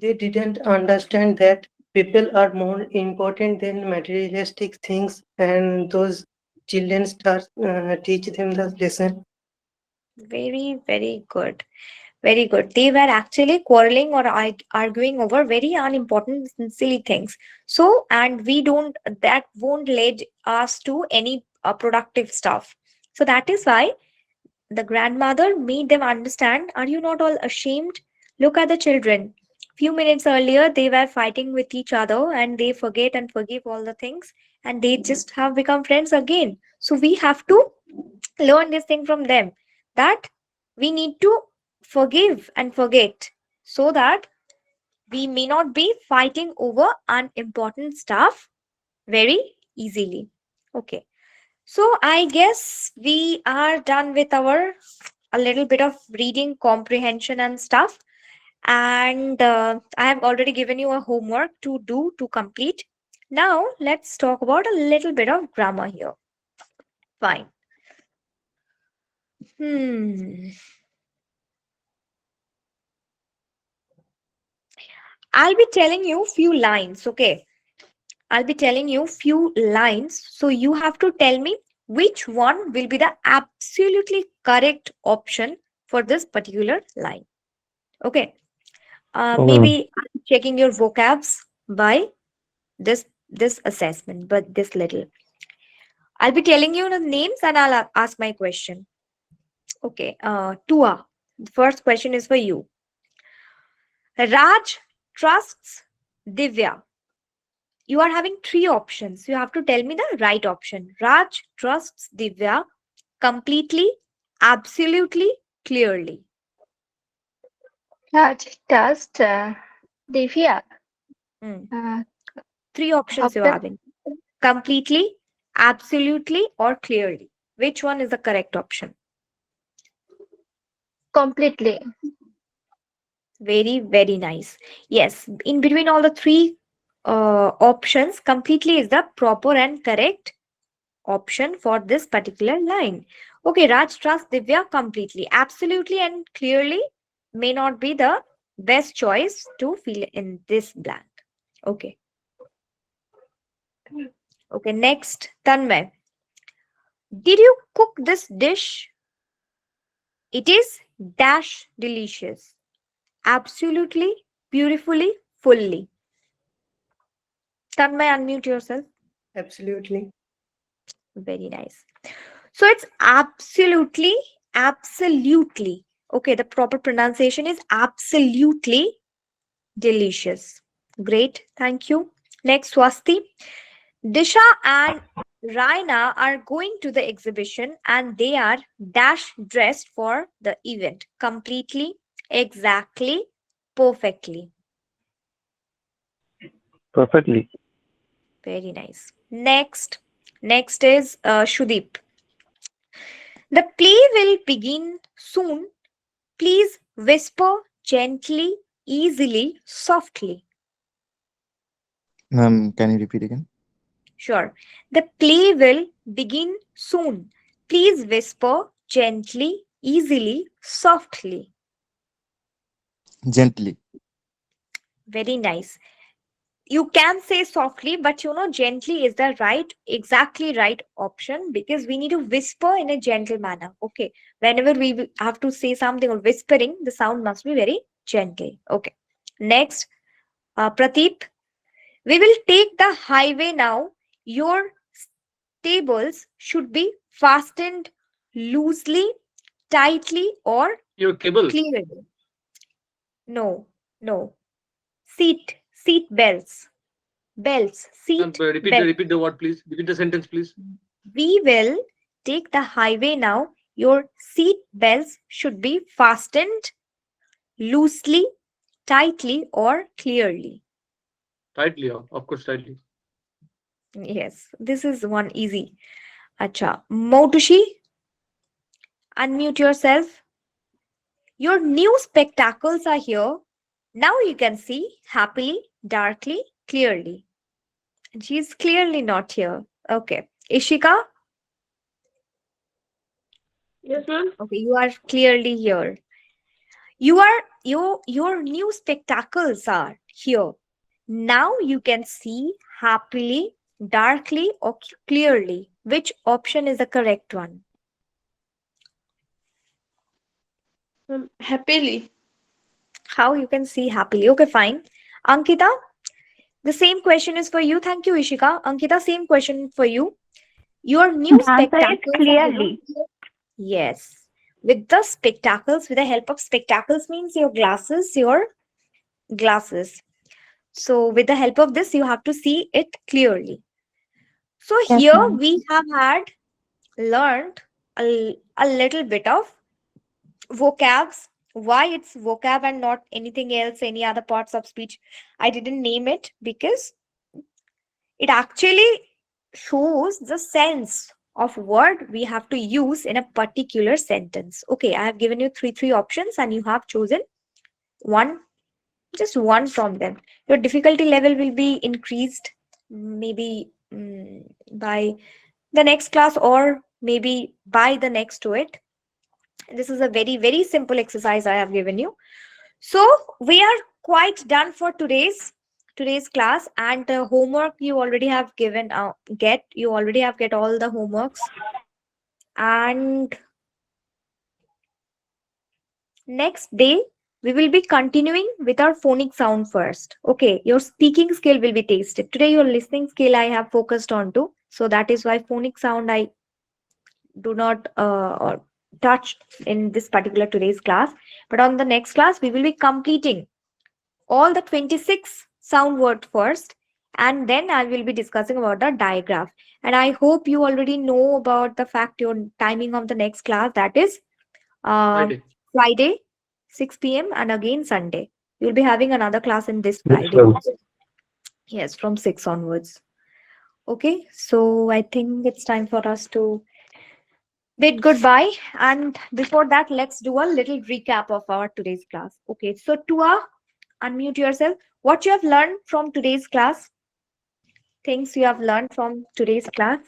they didn't understand that people are more important than materialistic things, and those children start teach them the lesson. Very good. Very good. They were actually quarreling or arguing over very unimportant and silly things. So, and we don't, that won't lead us to any productive stuff. So, that is why the grandmother made them understand, are you not all ashamed? Look at the children. Few minutes earlier, they were fighting with each other and they forget and forgive all the things and they just have become friends again. So, we have to learn this thing from them that we need to forgive and forget so that we may not be fighting over unimportant stuff very easily. Okay, so I guess we are done with our a little bit of reading comprehension and stuff, and I have already given you a homework to do to complete. Now let's talk about a little bit of grammar here. Fine. Hmm. I'll be telling you few lines, okay? I'll be telling you few lines. So you have to tell me which one will be the absolutely correct option for this particular line. Okay. Okay. Maybe I'm checking your vocabs by this assessment, but this little. I'll be telling you the names and I'll ask my question. Okay. Tua. The first question is for you. Raj trusts Divya. You are having three options. You have to tell me the right option. Raj trusts Divya completely, absolutely, clearly. Just Divya. Hmm. Uh, Three options you're option having. Completely, absolutely, or clearly. Which one is the correct option? completely. Very nice. Yes, in between all the three options, completely is the proper and correct option for this particular line. Okay, Raj trusts Divya completely. Absolutely and clearly may not be the best choice to fill in this blank. Okay. Okay, next, Tanmay. Did you cook this dish? It is dash delicious. Absolutely, beautifully, fully. Tanmay, unmute yourself. Absolutely. Very nice. So it's absolutely, absolutely. Okay, the proper pronunciation is absolutely delicious. Great, thank you. Next, Swasti. Disha and Raina are going to the exhibition and they are dash dressed for the event. Completely, exactly, perfectly. Perfectly. Very nice. Next is Shudeep. The play will begin soon. Please whisper gently, easily, softly. Can you repeat again? Sure. The play will begin soon. Please whisper gently, easily, softly. Gently. Very nice. You can say softly, but gently is the exactly right option because we need to whisper in a gentle manner. Okay. Whenever have to say something or whispering, the sound must be very gently. Okay. Next, Prateep, we will take the highway now. Your stables should be fastened loosely, tightly, or Your cable. clearly. No, no. Seat belts. Belts. Seat belts. Repeat the word, please. Repeat the sentence, please. We will take the highway now. Your seat belts should be fastened loosely, tightly, or clearly. Tightly, of course, tightly. Yes, this is one easy. Acha. Motushi, unmute yourself. Your new spectacles are here. Now you can see happily, darkly, clearly. And she's clearly not here. Okay. Ishika, Yes, ma'am. okay, you are clearly here. Your new spectacles are here. Now you can see happily, darkly, or clearly. Which option is the correct one? Happily. How you can see happily? Okay, fine. Ankita, the same question is for you. Thank you, Ishika. Ankita, same question for you. Your new The answer is spectacles are here. clearly. Yes. With the spectacles, with the help of spectacles means your glasses. So with the help of this, you have to see it clearly. So Yes, here ma'am. we have learned a little bit of vocabs. Why it's vocab and not anything else, any other parts of speech. I didn't name it because it actually shows the sense of word we have to use in a particular sentence. Okay, I have given you three options and you have chosen one, just one from them. Your difficulty level will be increased maybe by the next class or maybe by the next to it. This is a very, very simple exercise I have given you. So we are quite done for today's class, and the homework you already have given get you already have get all the homeworks. And next day we will be continuing with our phonic sound first. Okay, your speaking skill will be tested. Today your listening skill I have focused on to, so that is why phonic sound I do not or touch in this particular today's class. But on the next class we will be completing all the 26 sound word first, and then I will be discussing about the digraph. And I hope you already know about the fact your timing of the next class, that is uh, Friday. Friday 6 p.m. and again Sunday. You'll be having another class in this Yes, Friday ma'am. also. Yes, from 6 onwards. Okay, so I think it's time for us to bid goodbye. And before that, let's do a little recap of our today's class. Okay, so Tua, unmute yourself. What you have learned from today's class? Things you have learned from today's class?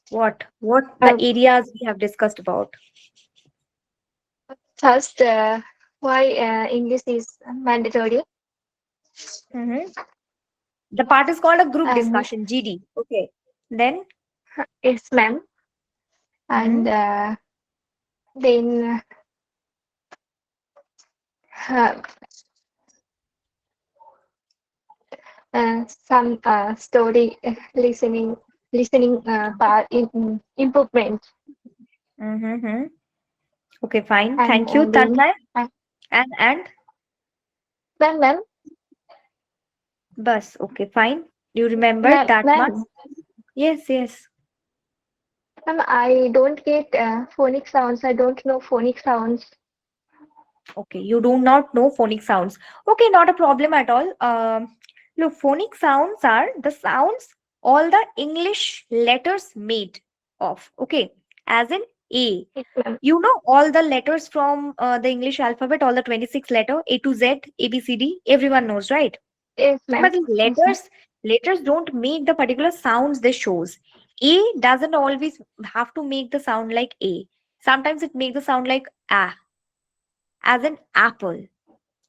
What the Um, areas we have discussed about? First, why English is mandatory, Mhm. The part is called a group and discussion, GD. Okay. Then, it's ma'am, and mhm. then uh, some story listening part in improvement. Mm-hmm. Okay, fine. And Thank you, then Tanmay. And ma'am, bus. Okay, fine. You remembered that much? ma'am, Yes, yes. ma'am, I don't get phonic sounds. I don't know phonic sounds. Okay, you do not know phonic sounds. Okay, not a problem at all. Look, phonic sounds are the sounds all the English letters made of. Okay, as in A. Yes, ma'am. You know all the letters from the English alphabet, all the 26 letter A to Z, A B C D. Everyone knows, right? Yes, ma'am. But these Yes, ma'am. letters don't make the particular sounds they shows. A doesn't always have to make the sound like A. Sometimes it makes the sound like A, as in apple.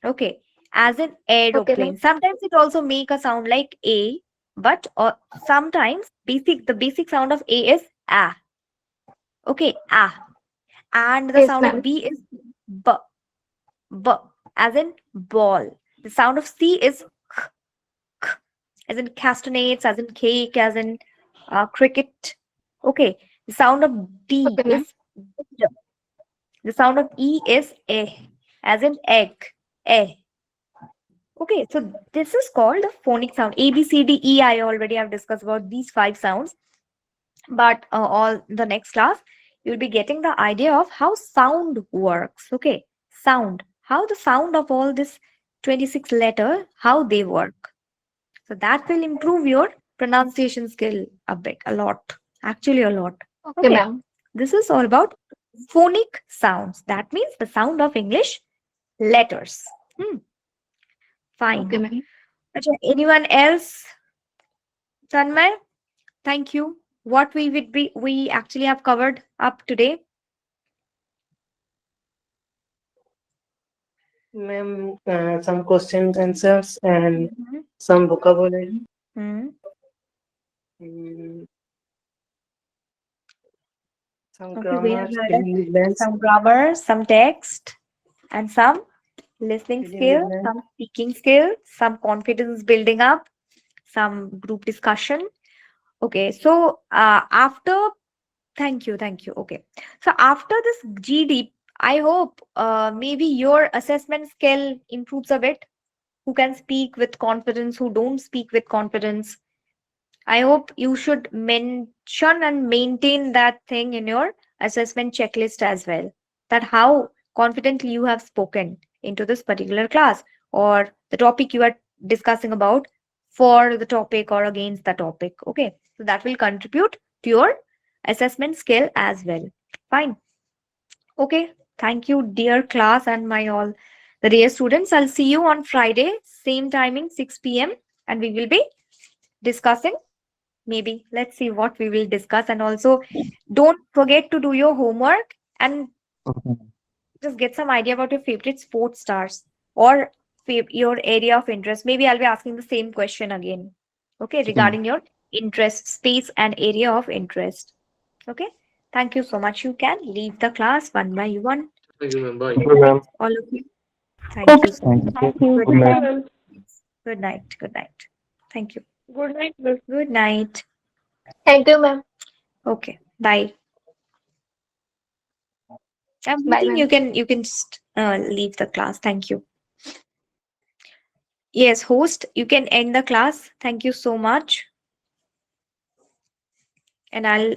Okay, as in Okay, ma'am. aeroplane. Sometimes it also make a sound like A, but sometimes the basic sound of A is A. Okay, A. And the Yes, sound of ma'am. B is B, B, as in ball. The sound of C is as in castanets, as in cake, as in cricket. Okay, the sound of D Okay, ma'am. is D. The sound of E is E, as in egg, E. Okay, so this is called the phonic sound. A, B, C, D, E. I already have discussed about these five sounds, but all the next class you'll be getting the idea of how sound works. Okay, sound, how the sound of all this 26 letter, how they work. So that will improve your pronunciation skill a bit, a lot, actually a lot. Okay, Okay, ma'am. this is all about phonic sounds. That means the sound of English letters. Hmm, Okay, fine. ma'am. Okay, anyone else? Tanmay, thank you. What we actually have covered up today. Ma'am, some questions, answers, and Mhm. some vocabulary. Hmm. mm, some Okay, we have grammar, had fill in the blanks, some grammar, some text, and some listening fill in the skills, blanks. some speaking skills, some confidence building up, some group discussion. Okay, so thank you. Okay, so after this GD, I hope maybe your assessment skill improves a bit. Who can speak with confidence, who don't speak with confidence. I hope you should mention and maintain that thing in your assessment checklist as well. That how confidently you have spoken into this particular class or the topic you are discussing about for the topic or against the topic. Okay. So that will contribute to your assessment skill as well. Fine. Okay. Thank you, dear class and my all the dear students. I'll see you on Friday, same timing, 6 p.m. And we will be discussing maybe. Let's see what we will discuss. And also, don't forget to do your homework and Okay. just get some idea about your favorite sports stars or your area of interest. Maybe I'll be asking the same question again. Okay, Okay. regarding your interest, space, and area of interest. Okay, thank you so much. You can leave the class one by one. Thank you, ma'am. Bye. Thank you, ma'am. All of you. Thank you so Thank much. you. Thank you. Good Good Thank night. you, night. ma'am. Good night. Good night. Thank you. Good night, ma'am. Good night. Thank you, ma'am. Okay. Bye. Bye, Everything ma'am. you can just leave the class. Thank you. Yes, host, you can end the class. Thank you so much. And I'll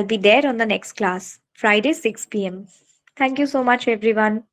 be there on the next class, Friday, 6 p.m. Thank you so much, everyone.